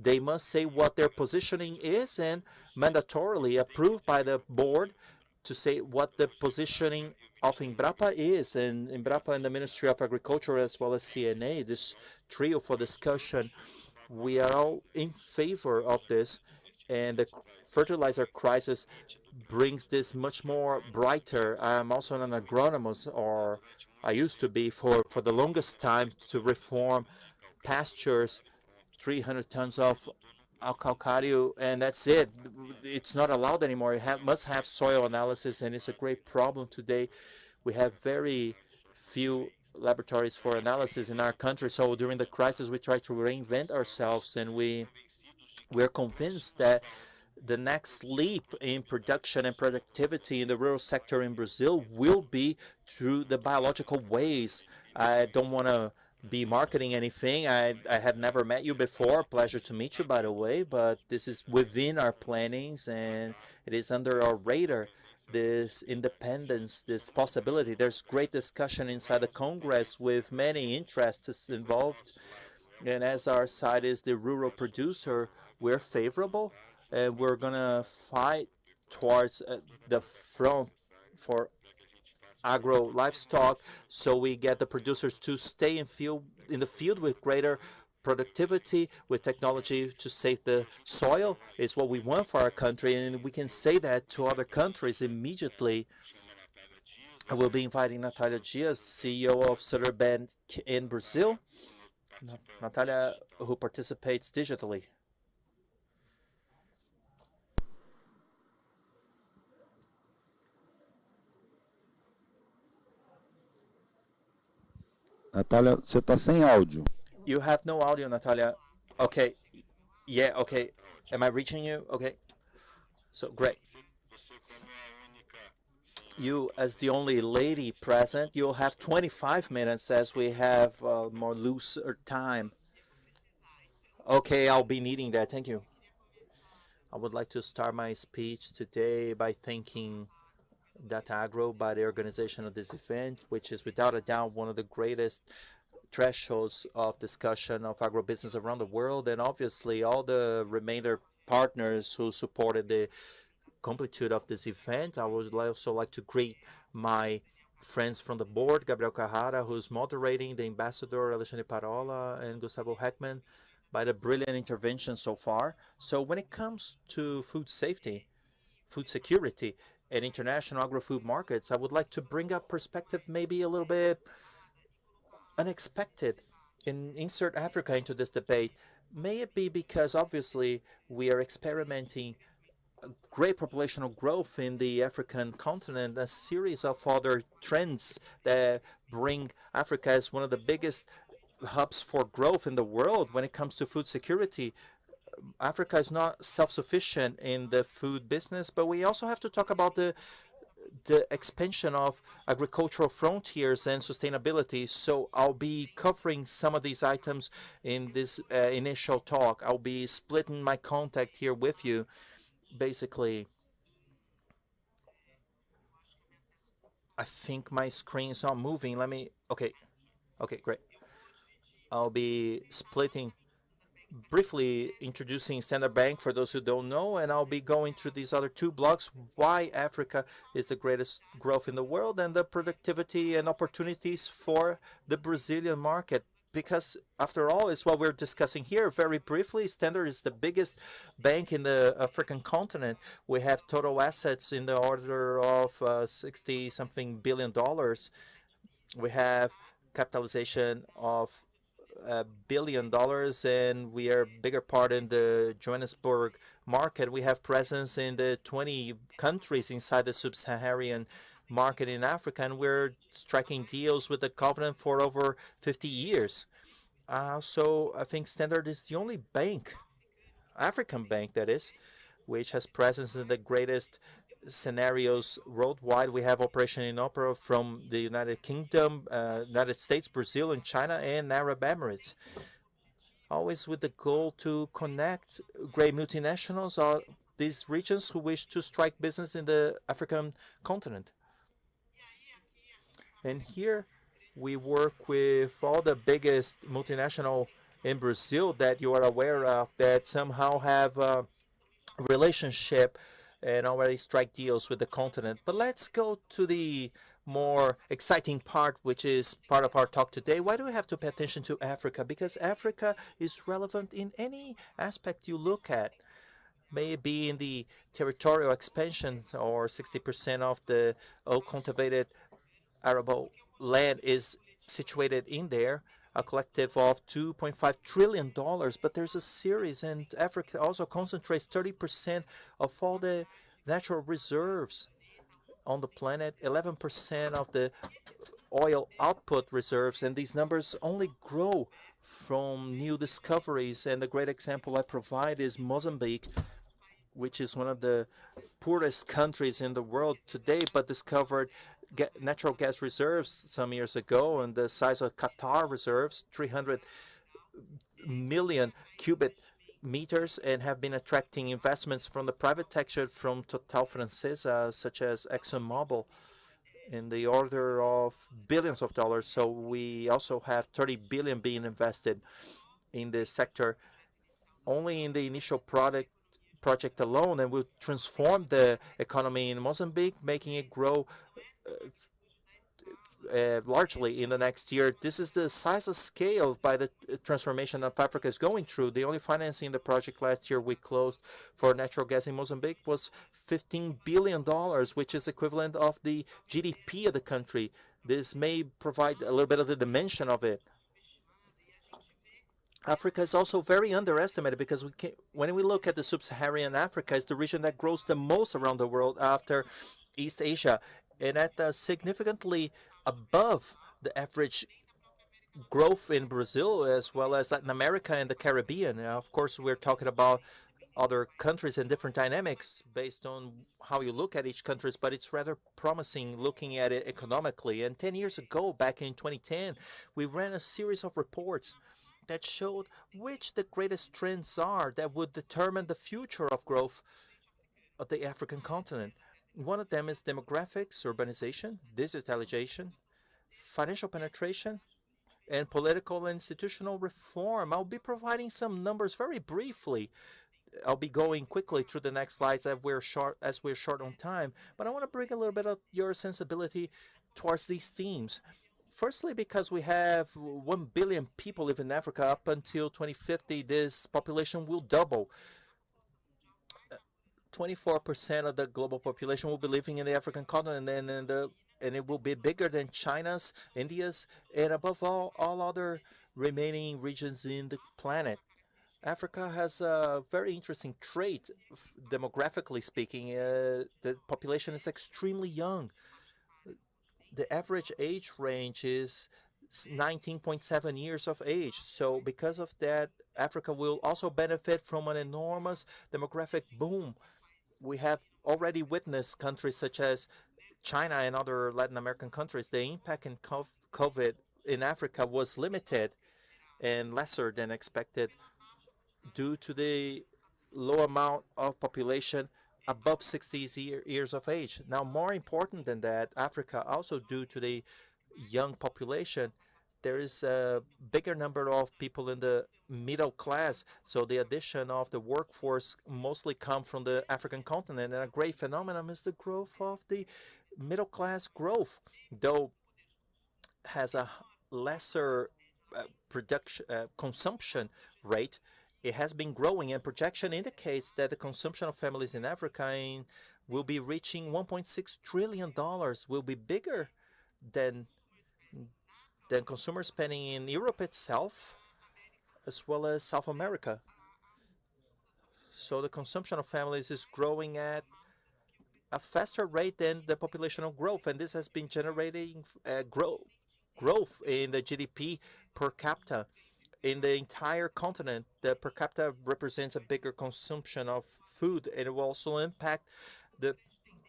[SPEAKER 2] they must say what their positioning is and mandatorily approved by the board to say what the positioning of Embrapa is. And Embrapa and the Ministry of Agriculture as well as CNA, this trio for discussion, we are all in favor of this. And the fertilizer crisis brings this much more brighter. I'm also an agronomist, or I used to be for the longest time, to reform pastures, 300 tons of alcalcario, and that's it. It's not allowed anymore. It must have soil analysis, and it's a great problem today. We have very few laboratories for analysis in our country. So during the crisis, we try to reinvent ourselves, and we're convinced that the next leap in production and productivity in the rural sector in Brazil will be through the biological ways. I don't want to be marketing anything. I have never met you before. Pleasure to meet you, by the way, but this is within our plannings and it is under our radar, this independence, this possibility. There's great discussion inside the Congress with many interests involved. And as our side is the rural producer, we're favorable, and we're going to fight towards the front for agro livestock, so we get the producers to stay in the field with greater productivity, with technology to save the soil is what we want for our country, and we can say that to other countries immediately. I will be inviting Natália Dias, CEO of Sutter Bank in Brazil. Natália, who participates digitally.
[SPEAKER 4] Natália, você está sem áudio.
[SPEAKER 2] You have no audio, Natália. Okay. Yeah, okay. Am I reaching you? Okay. So, great. You, as the only lady present, you'll have 25 minutes as we have more looser time. Okay, I'll be needing that. Thank you. I would like to start my speech today by thanking Data Agro by the organization of this event, which is without a doubt one of the greatest thresholds of discussion of agribusiness around the world, and obviously all the remainder partners who supported the completude of this event. I would also like to greet my friends from the board, Gabriel Carrara, who's moderating, the ambassador, Alexandre Parola, and Gustavo Herrmann, by the brilliant intervention so far. So when it comes to food safety, food security, and international agro-food markets, I would like to bring up perspective maybe a little bit unexpected and insert Africa into this debate. May it be because obviously we are experimenting great populational growth in the African continent, a series of other trends that bring Africa as one of the biggest hubs for growth in the world when it comes to food security. Africa is not self-sufficient in the food business, but we also have to talk about the expansion of agricultural frontiers and sustainability. So I'll be covering some of these items in this initial talk. I'll be splitting my contact here with you. Basically, I think my screen is not moving. Okay, great. I'll be splitting, briefly introducing Standard Bank for those who don't know, and I'll be going through these other two blocks, why Africa is the greatest growth in the world and the productivity and opportunities for the Brazilian market. Because after all, it's what we're discussing here. Very briefly, Standard is the biggest bank in the African continent. We have total assets in the order of $60-something billion. We have capitalization of $1 billion, and we are a bigger part in the Johannesburg market. We have presence in the 20 countries inside the sub-Saharan market in Africa, and we're striking deals with the Covenant for over 50 years. So I think Standard is the only bank, African bank that is, which has presence in the greatest scenarios worldwide. We have operation in opera from the United Kingdom, United States, Brazil, and China, and Arab Emirates. Always with the goal to connect great multinationals or these regions who wish to strike business in the African continent. And here we work with all the biggest multinational in Brazil that you are aware of that somehow have a relationship and already strike deals with the continent. But let's go to the more exciting part, which is part of our talk today. Why do we have to pay attention to Africa? Because Africa is relevant in any aspect you look at. May it be in the territorial expansion, or 60% of the cultivated arable land is situated in there, a collective of $2.5 trillion. But there's a series, and Africa also concentrates 30% of all the natural reserves on the planet, 11% of the oil output reserves, and these numbers only grow from new discoveries. And the great example I provide is Mozambique, which is one of the poorest countries in the world today, but discovered natural gas reserves some years ago, and the size of Qatar reserves, 300 million cubic meters, and have been attracting investments from the private sector, from Total Francesa, such as ExxonMobil, in the order of billions of dollars. So we also have 30 billion being invested in this sector only in the initial project alone, and will transform the economy in Mozambique, making it grow largely in the next year. This is the size of scale by the transformation that Africa is going through. The only financing in the project last year we closed for natural gas in Mozambique was $15 billion, which is equivalent of the GDP of the country. This may provide a little bit of the dimension of it. Africa is also very underestimated because when we look at the sub-Saharan Africa, it's the region that grows the most around the world after East Asia, and at significantly above the average growth in Brazil, as well as Latin America and the Caribbean. Now, of course, we're talking about other countries and different dynamics based on how you look at each country, but it's rather promising looking at it economically. And 10 years ago, back in 2010, we ran a series of reports that showed which the greatest trends are that would determine the future of growth of the African continent. One of them is demographics, urbanization, digitalization, financial penetration, and political and institutional reform. I'll be providing some numbers very briefly. I'll be going quickly through the next slides as we're short on time, but I want to bring a little bit of your sensibility towards these themes. Firstly, because we have 1 billion people live in Africa. Up until 2050, this population will double. 24% of the global population will be living in the African continent, and it will be bigger than China's, India's, and above all other remaining regions in the planet. Africa has a very interesting trait, demographically speaking. The population is extremely young. The average age range is 19.7 years of age. So because of that, Africa will also benefit from an enormous demographic boom. We have already witnessed countries such as China and other Latin American countries. The impact in COVID in Africa was limited and lesser than expected due to the low amount of population above 60 years of age. Now, more important than that, Africa, also due to the young population, there is a bigger number of people in the middle class. So the addition of the workforce mostly come from the African continent. And a great phenomenon is the growth of the middle class growth, though has a lesser consumption rate. It has been growing, and projection indicates that the consumption of families in Africa will be reaching $1.6 trillion, will be bigger than consumer spending in Europe itself, as well as South America. So the consumption of families is growing at a faster rate than the populational growth, and this has been generating growth in the GDP per capita. in the entire continent, the per capita represents a bigger consumption of food, and it will also impact the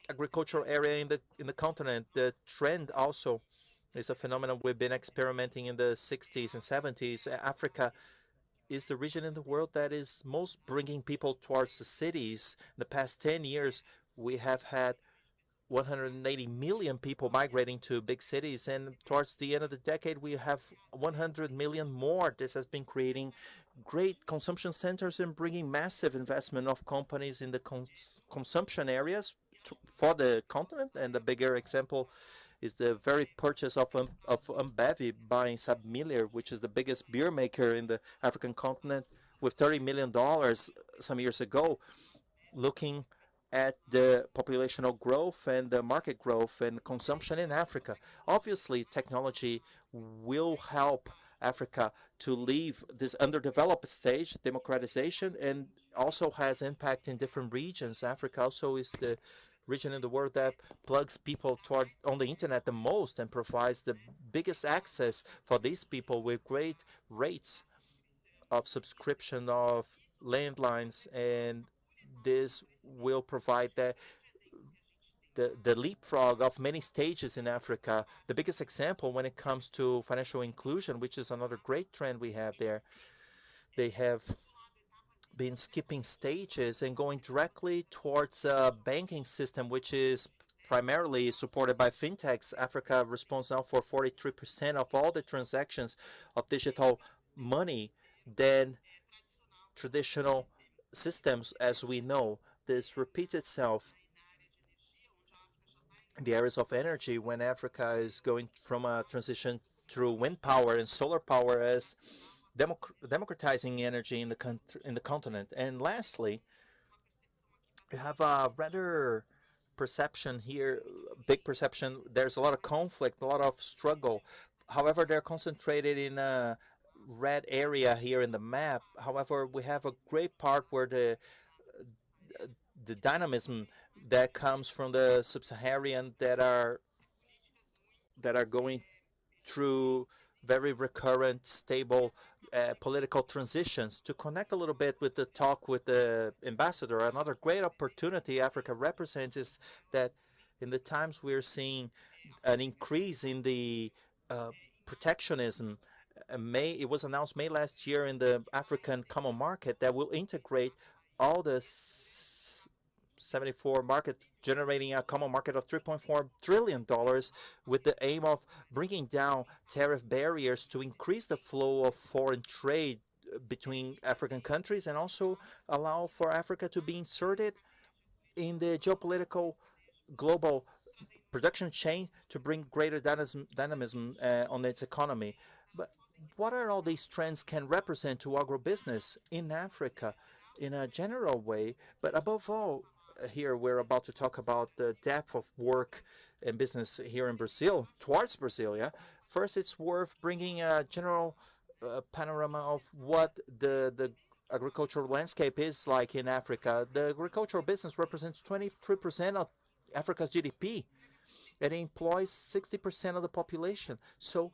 [SPEAKER 2] agricultural area in the continent. The trend also is a phenomenon we've been experimenting in the 60s and 70s. Africa is the region in the world that is most bringing people towards the cities. In the past 10 years, we have had 180 million people migrating to big cities, and towards the end of the decade, we have 100 million more. This has been creating great consumption centers and bringing massive investment of companies in the consumption areas for the continent. And the bigger example is the very purchase of Ambev by Sabmiller, which is the biggest beer maker in the African continent, with $30 million some years ago, looking at the populational growth and the market growth and consumption in Africa. Obviously, technology will help Africa to leave this underdeveloped stage, democratization, and also has impact in different regions. Africa also is the region in the world that plugs people toward on the internet the most and provides the biggest access for these people with great rates of subscription of landlines, and this will provide the leapfrog of many stages in Africa. The biggest example when it comes to financial inclusion, which is another great trend we have there, they have been skipping stages and going directly towards a banking system, which is primarily supported by fintechs. Africa responds now for 43% of all the transactions of digital money than traditional systems as we know. This repeats itself in the areas of energy when Africa is going from a transition through wind power and solar power as democratizing energy in the continent. And lastly, we have a rather perception here, big perception. There's a lot of conflict, a lot of struggle. However, they're concentrated in a red area here in the map. However, we have a great part where the dynamism that comes from the sub-Saharan that are going through very recurrent, stable political transitions. To connect a little bit with the talk with the ambassador, another great opportunity Africa represents is that in the times we're seeing an increase in the protectionism. It was announced May last year in the African Common Market that will integrate all the 74 market, generating a common market of $3.4 trillion with the aim of bringing down tariff barriers to increase the flow of foreign trade between African countries and also allow for Africa to be inserted in the geopolitical global production chain to bring greater dynamism on its economy. But what are all these trends can represent to agribusiness in Africa in a general way? But above all, here we're about to talk about the depth of work and business here in Brazil, towards Brazil, yeah? First, it's worth bringing a general panorama of what the agricultural landscape is like in Africa. The agricultural business represents 23% of Africa's GDP, and it employs 60% of the population. So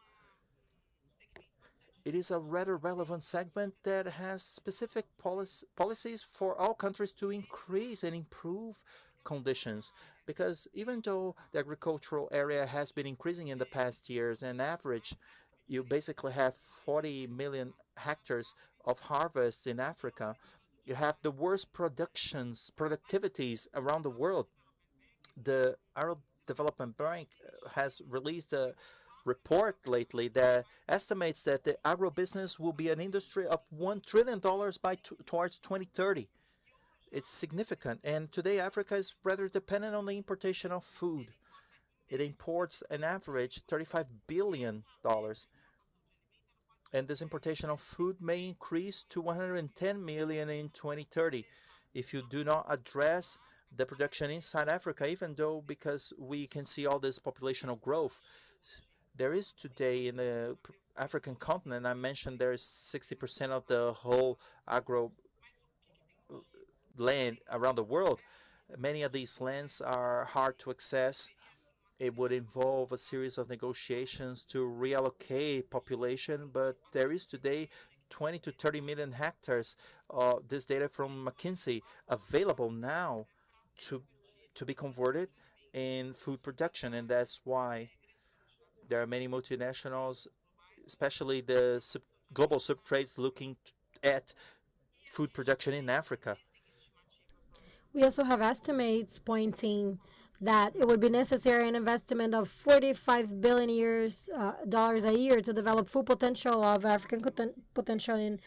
[SPEAKER 2] it is a rather relevant segment that has specific policies for all countries to increase and improve conditions. Because even though the agricultural area has been increasing in the past years, on average, you basically have 40 million hectares of harvest in Africa. You have the worst productivities around the world. The Agro Development Bank has released a report lately that estimates that the agribusiness will be an industry of $1 trillion towards 2030. It's significant. And today, Africa is rather dependent on the importation of food. It imports an average $35 billion. And this importation of food may increase to 110 million in 2030 if you do not address the production inside Africa, even though because we can see all this populational growth. There is today in the African continent, I mentioned there is 60% of the whole agro land around the world. Many of these lands are hard to access. It would involve a series of negotiations to reallocate population, but there is today 20 to 30 million hectares. This data from McKinsey available now to be converted in food production, and that's why there are many multinationals, especially the global subtrades, looking at food production in Africa.
[SPEAKER 1] We also have estimates pointing that it would be necessary an investment of 45 billion dollars a year to develop full potential of African potential in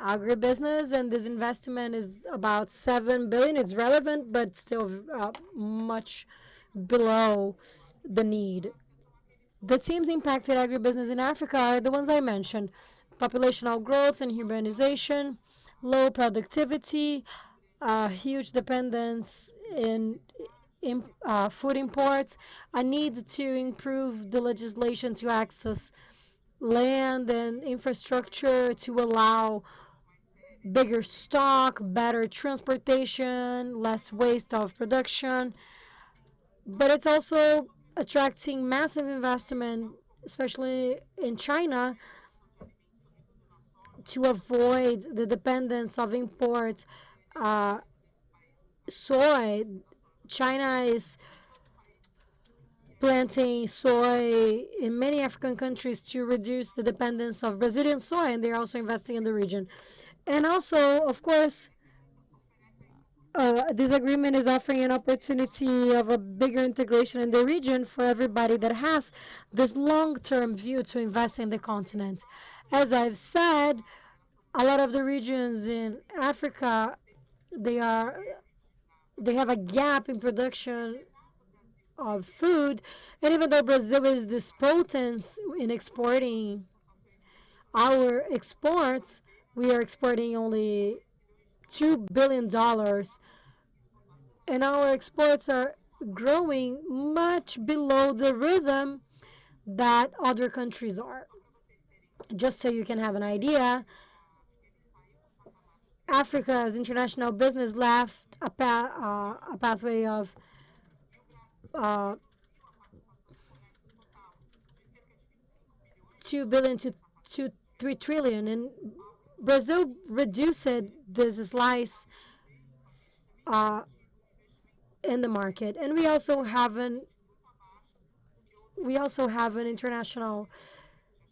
[SPEAKER 1] agribusiness, and this investment is about 7 billion. It's relevant, but still much below the need. The themes impacted agribusiness in Africa are the ones I mentioned: populational growth and urbanization, low productivity, huge dependence in food imports, a need to improve the legislation to access land and infrastructure to allow bigger stock, better transportation, less waste of production. But it's also attracting massive investment, especially in China, to avoid the dependence of imports. Soy, China is planting soy in many African countries to reduce the dependence of Brazilian soy, and they're also investing in the region. And also, of course, this agreement is offering an opportunity of a bigger integration in the region for everybody that has this long-term view to invest in the continent. As I've said, a lot of the regions in Africa, they have a gap in production of food, and even though Brazil is this potence in exporting our exports, we are exporting only $2 billion, and our exports are growing much below the rhythm that other countries are. Just so you can have an idea, Africa's international business left a pathway of 2 billion to 3 trillion, and Brazil reduced this slice in the market. And we also have an international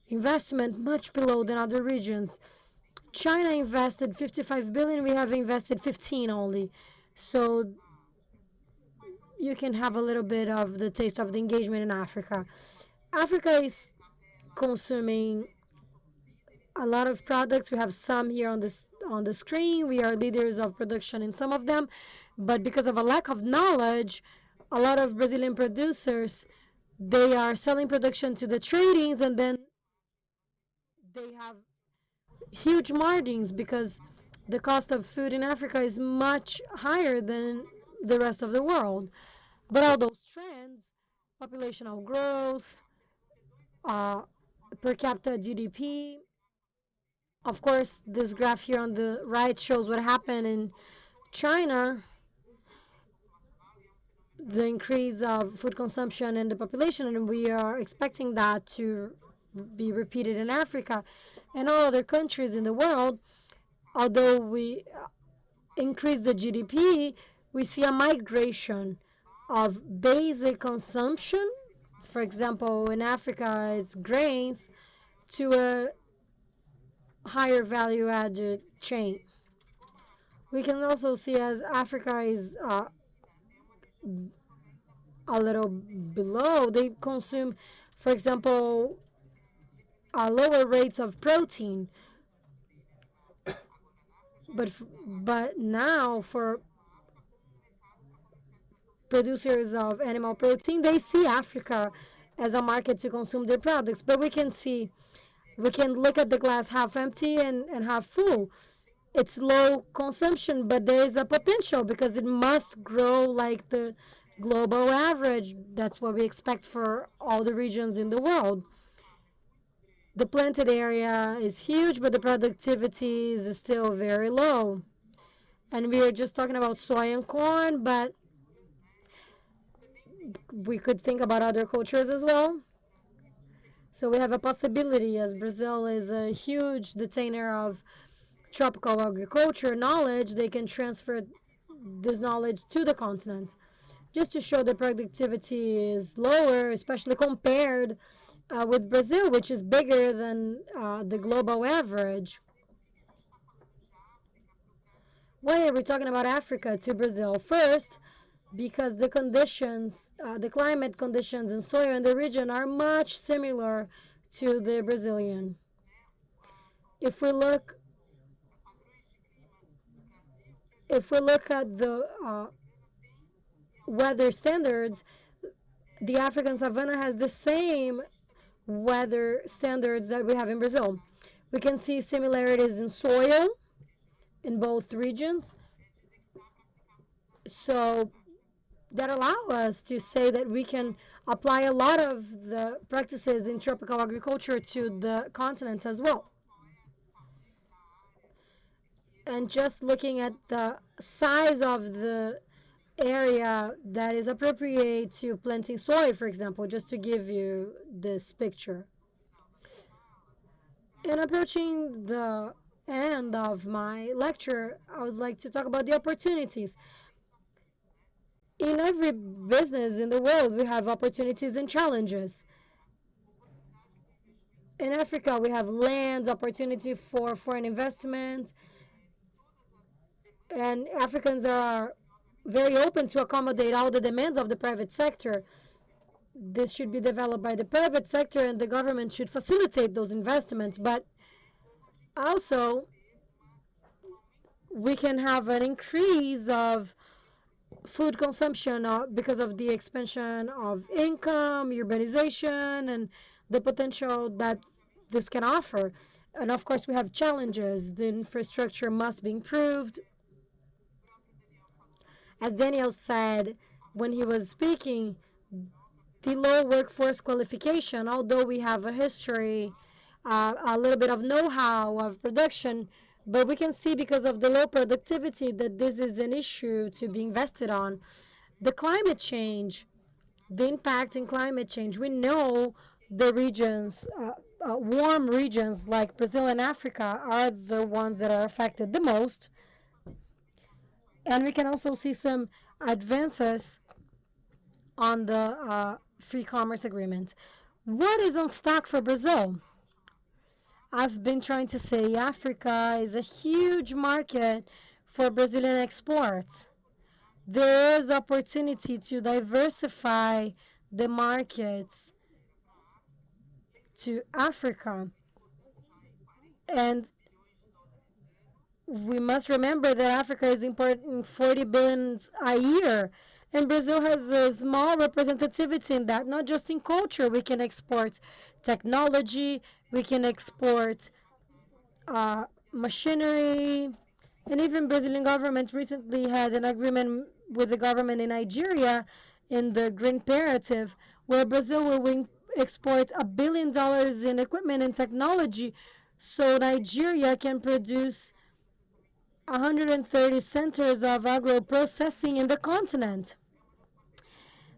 [SPEAKER 1] investment much below than other regions. China invested 55 billion, we have invested 15 only. So you can have a little bit of the taste of the engagement in Africa. Africa is consuming a lot of products. We have some here on the screen. We are leaders of production in some of them, but because of a lack of knowledge, a lot of Brazilian producers, they are selling production to the tradings, and then they have huge margins because the cost of food in Africa is much higher than the rest of the world. But all those trends, populational growth, per capita GDP, of course, this graph here on the right shows what happened in China, the increase of food consumption and the population, and we are expecting that to be repeated in Africa and all other countries in the world. Although we increase the GDP, we see a migration of basic consumption. For example, in Africa, it's grains, to a higher value-added chain. We can also see as Africa is a little below, they consume, for example, lower rates of protein. But now for producers of animal protein, they see Africa as a market to consume their products. But we can look at the glass half empty and half full. It's low consumption, but there is a potential because it must grow like the global average. That's what we expect for all the regions in the world. The planted area is huge, but the productivity is still very low. And we are just talking about soy and corn, but we could think about other cultures as well. So we have a possibility, as Brazil is a huge detainer of tropical agriculture knowledge, they can transfer this knowledge to the continent. Just to show the productivity is lower, especially compared with Brazil, which is bigger than the global average. Why are we talking about Africa to Brazil? First, because the conditions, the climate conditions in soil in the region are much similar to the Brazilian. If we look at the weather standards, the African savanna has the same weather standards that we have in Brazil. We can see similarities in soil in both regions. So that allow us to say that we can apply a lot of the practices in tropical agriculture to the continent as well. And just looking at the size of the area that is appropriate to planting soy, for example, just to give you this picture. In approaching the end of my lecture, I would like to talk about the opportunities. In every business in the world, we have opportunities and challenges. In Africa, we have land, opportunity for foreign investment, and Africans are very open to accommodate all the demands of the private sector. This should be developed by the private sector, and the government should facilitate those investments. But also, we can have an increase of food consumption because of the expansion of income, urbanization, and the potential that this can offer. And of course, we have challenges. The infrastructure must be improved. As Daniel said when he was speaking, the low workforce qualification, although we have a history, a little bit of know-how of production, but we can see because of the low productivity that this is an issue to be invested on. The climate change, the impact in climate change, we know the regions, warm regions like Brazil and Africa are the ones that are affected the most. And we can also see some advances on the free commerce agreement. What is on stock for Brazil? I've been trying to say Africa is a huge market for Brazilian exports. There is opportunity to diversify the markets to Africa. And we must remember that Africa is importing 40 billion a year, and Brazil has a small representativity in that. Not just in culture, we can export technology, we can export machinery, and even Brazilian government recently had an agreement with the government in Nigeria in the Green Imperative, where Brazil will export $1 billion in equipment and technology, so Nigeria can produce 130 centers of agro-processing in the continent.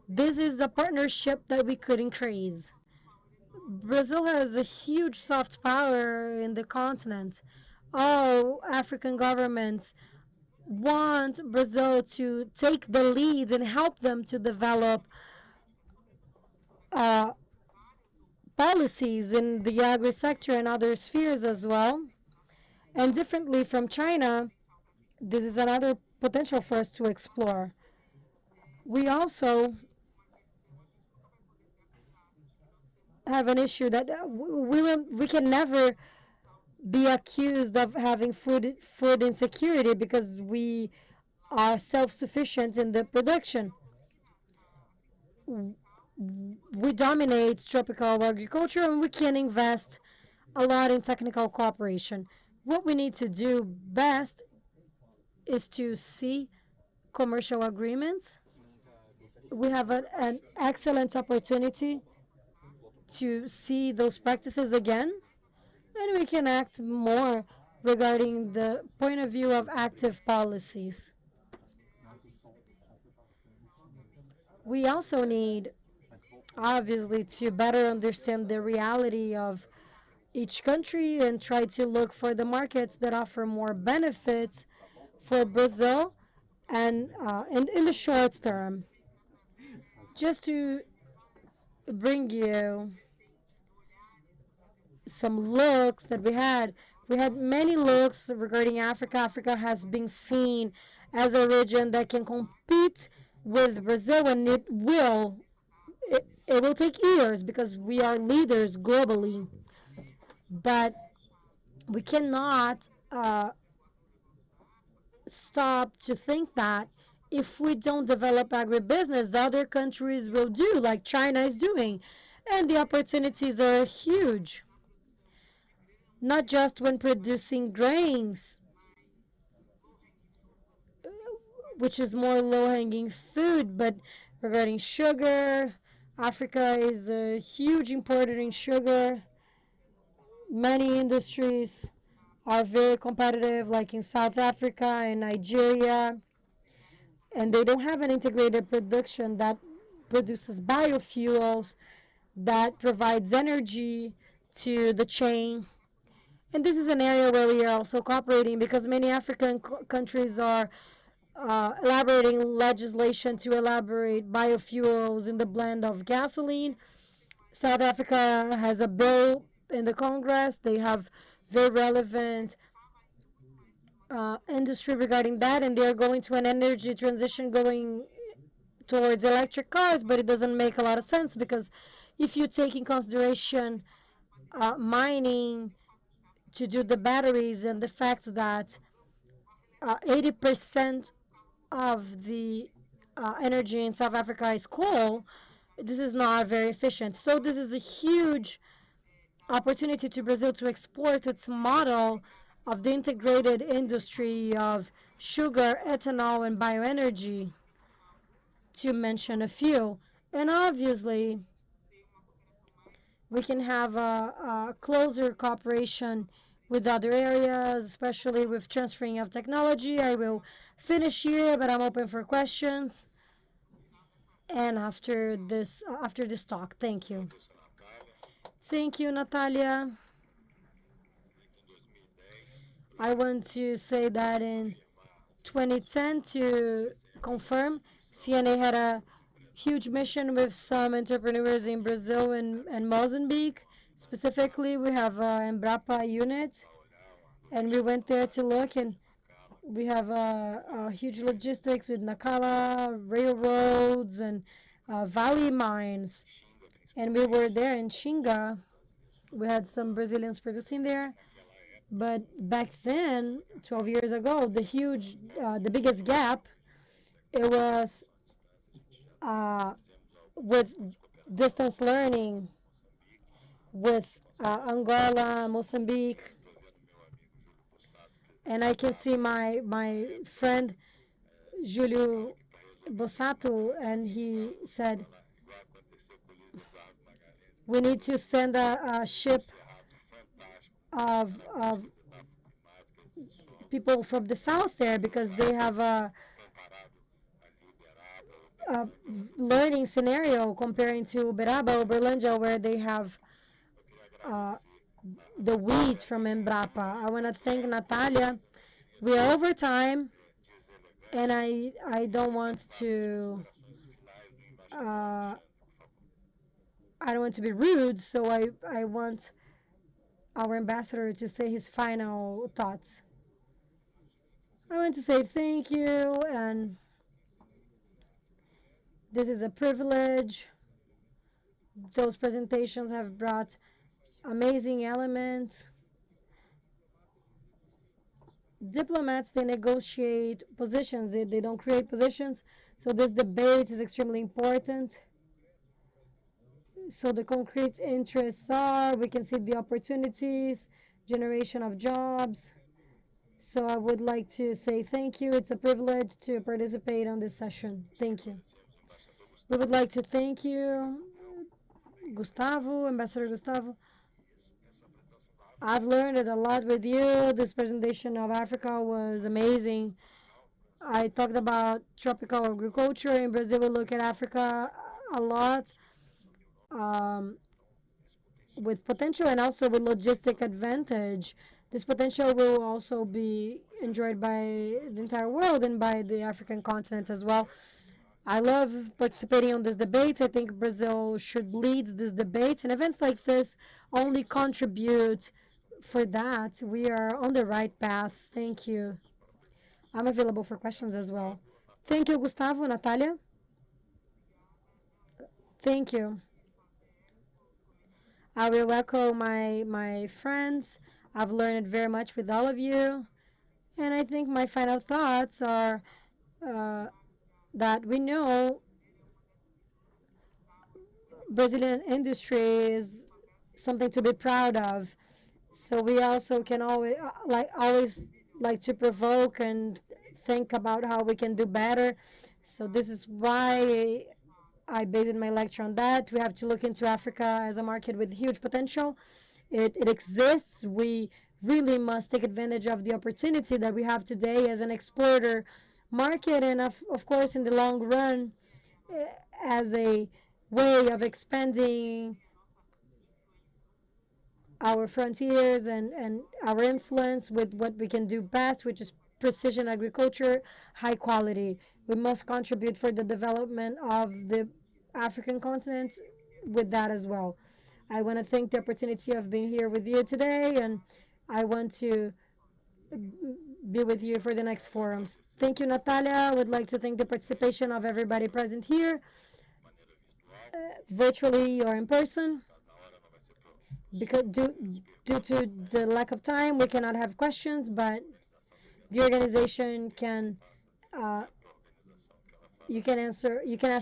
[SPEAKER 1] This is a partnership that we could increase. Brazil has a huge soft power in the continent. All African governments want Brazil to take the lead and help them to develop policies in the agri-sector and other spheres as well. And differently from China, this is another potential for us to explore. We also have an issue that we can never be accused of having food insecurity because we are self-sufficient in the production. We dominate tropical agriculture, and we can invest a lot in technical cooperation. What we need to do best is to see commercial agreements. We have an excellent opportunity to see those practices again, and we can act more regarding the point of view of active policies. We also need obviously to better understand the reality of each country and try to look for the markets that offer more benefits for Brazil and in the short term. Just to bring you some looks that we had many looks regarding Africa. Africa has been seen as a region that can compete with Brazil, and it will take years because we are leaders globally. But we cannot stop to think that if we don't develop agribusiness, the other countries will do, like China is doing. And the opportunities are huge, not just when producing grains, which is more low-hanging food, but regarding sugar. Africa is a huge importer in sugar. Many industries are very competitive, like in South Africa and Nigeria, and they don't have an integrated production that produces biofuels, that provides energy to the chain. And this is an area where we are also cooperating because many African countries are elaborating legislation to elaborate biofuels in the blend of gasoline. South Africa has a bill in the Congress. They have very relevant industry regarding that, and they're going to an energy transition going towards electric cars, but it doesn't make a lot of sense because if you take in consideration mining to do the batteries and the fact that 80% of the energy in South Africa is coal, this is not very efficient. So this is a huge opportunity to Brazil to export its model of the integrated industry of sugar, ethanol, and bioenergy, to mention a few. And obviously, we can have a closer cooperation with other areas, especially with transferring of technology. I will finish here, but I'm open for questions. And after this talk, thank you. Thank you, Natália. I want to say that in 2010, to confirm, CNA had a huge mission with some entrepreneurs in Brazil and Mozambique. Specifically, we have Embrapa unit, and we went there to look, and we have a huge logistics with Nacala, railroads, and valley mines. And we were there in Xinga. We had some Brazilians producing there. But back then, 12 years ago, the biggest gap, it was with distance learning with Angola, Mozambique. And I can see my friend Julio Bossato, and he said, we need to send a ship of people from the south there because they have a learning scenario comparing to Uberaba, Uberlândia, where they have the wheat from Embrapa. I want to thank Natália. We are over time, and I don't want to be rude, so I want our ambassador to say his final thoughts. I want to say thank you, and this is a privilege. Those presentations have brought amazing elements. Diplomats, they negotiate positions. They don't create positions. So this debate is extremely important. So the concrete interests are, we can see the opportunities, generation of jobs. So I would like to say thank you. It's a privilege to participate on this session. Thank you. We would like to thank you, Gustavo, Ambassador Gustavo. I've learned a lot with you. This presentation of Africa was amazing. I talked about tropical agriculture. In Brazil, we look at Africa a lot. with potential and also with logistic advantage. This potential will also be enjoyed by the entire world and by the African continent as well. I love participating on this debate. I think Brazil should lead this debate, and events like this only contribute for that. We are on the right path. Thank you. I'm available for questions as well. Thank you, Gustavo. Natália? Thank you. I will echo my friends. I've learned very much with all of you. And I think my final thoughts are that we know Brazilian industry is something to be proud of. So we also can always like to provoke and think about how we can do better. So this is why I based my lecture on that. We have to look into Africa as a market with huge potential. It exists. We really must take advantage of the opportunity that we have today as an exporter market, and of course in the long run as a way of expanding our frontiers and our influence with what we can do best, which is precision agriculture, high quality. We must contribute for the development of the African continent with that as well. I want to thank the opportunity of being here with you today, and I want to be with you for the next forums. Thank you, Natália. I would like to thank the participation of everybody present here, virtually or in person. Because due to the lack of time, we cannot have questions, but the organization can you can ask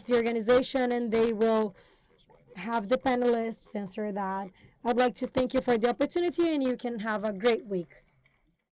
[SPEAKER 1] the organization and they will have the panelists answer that. I'd like to thank you for the opportunity, and you can have a great week.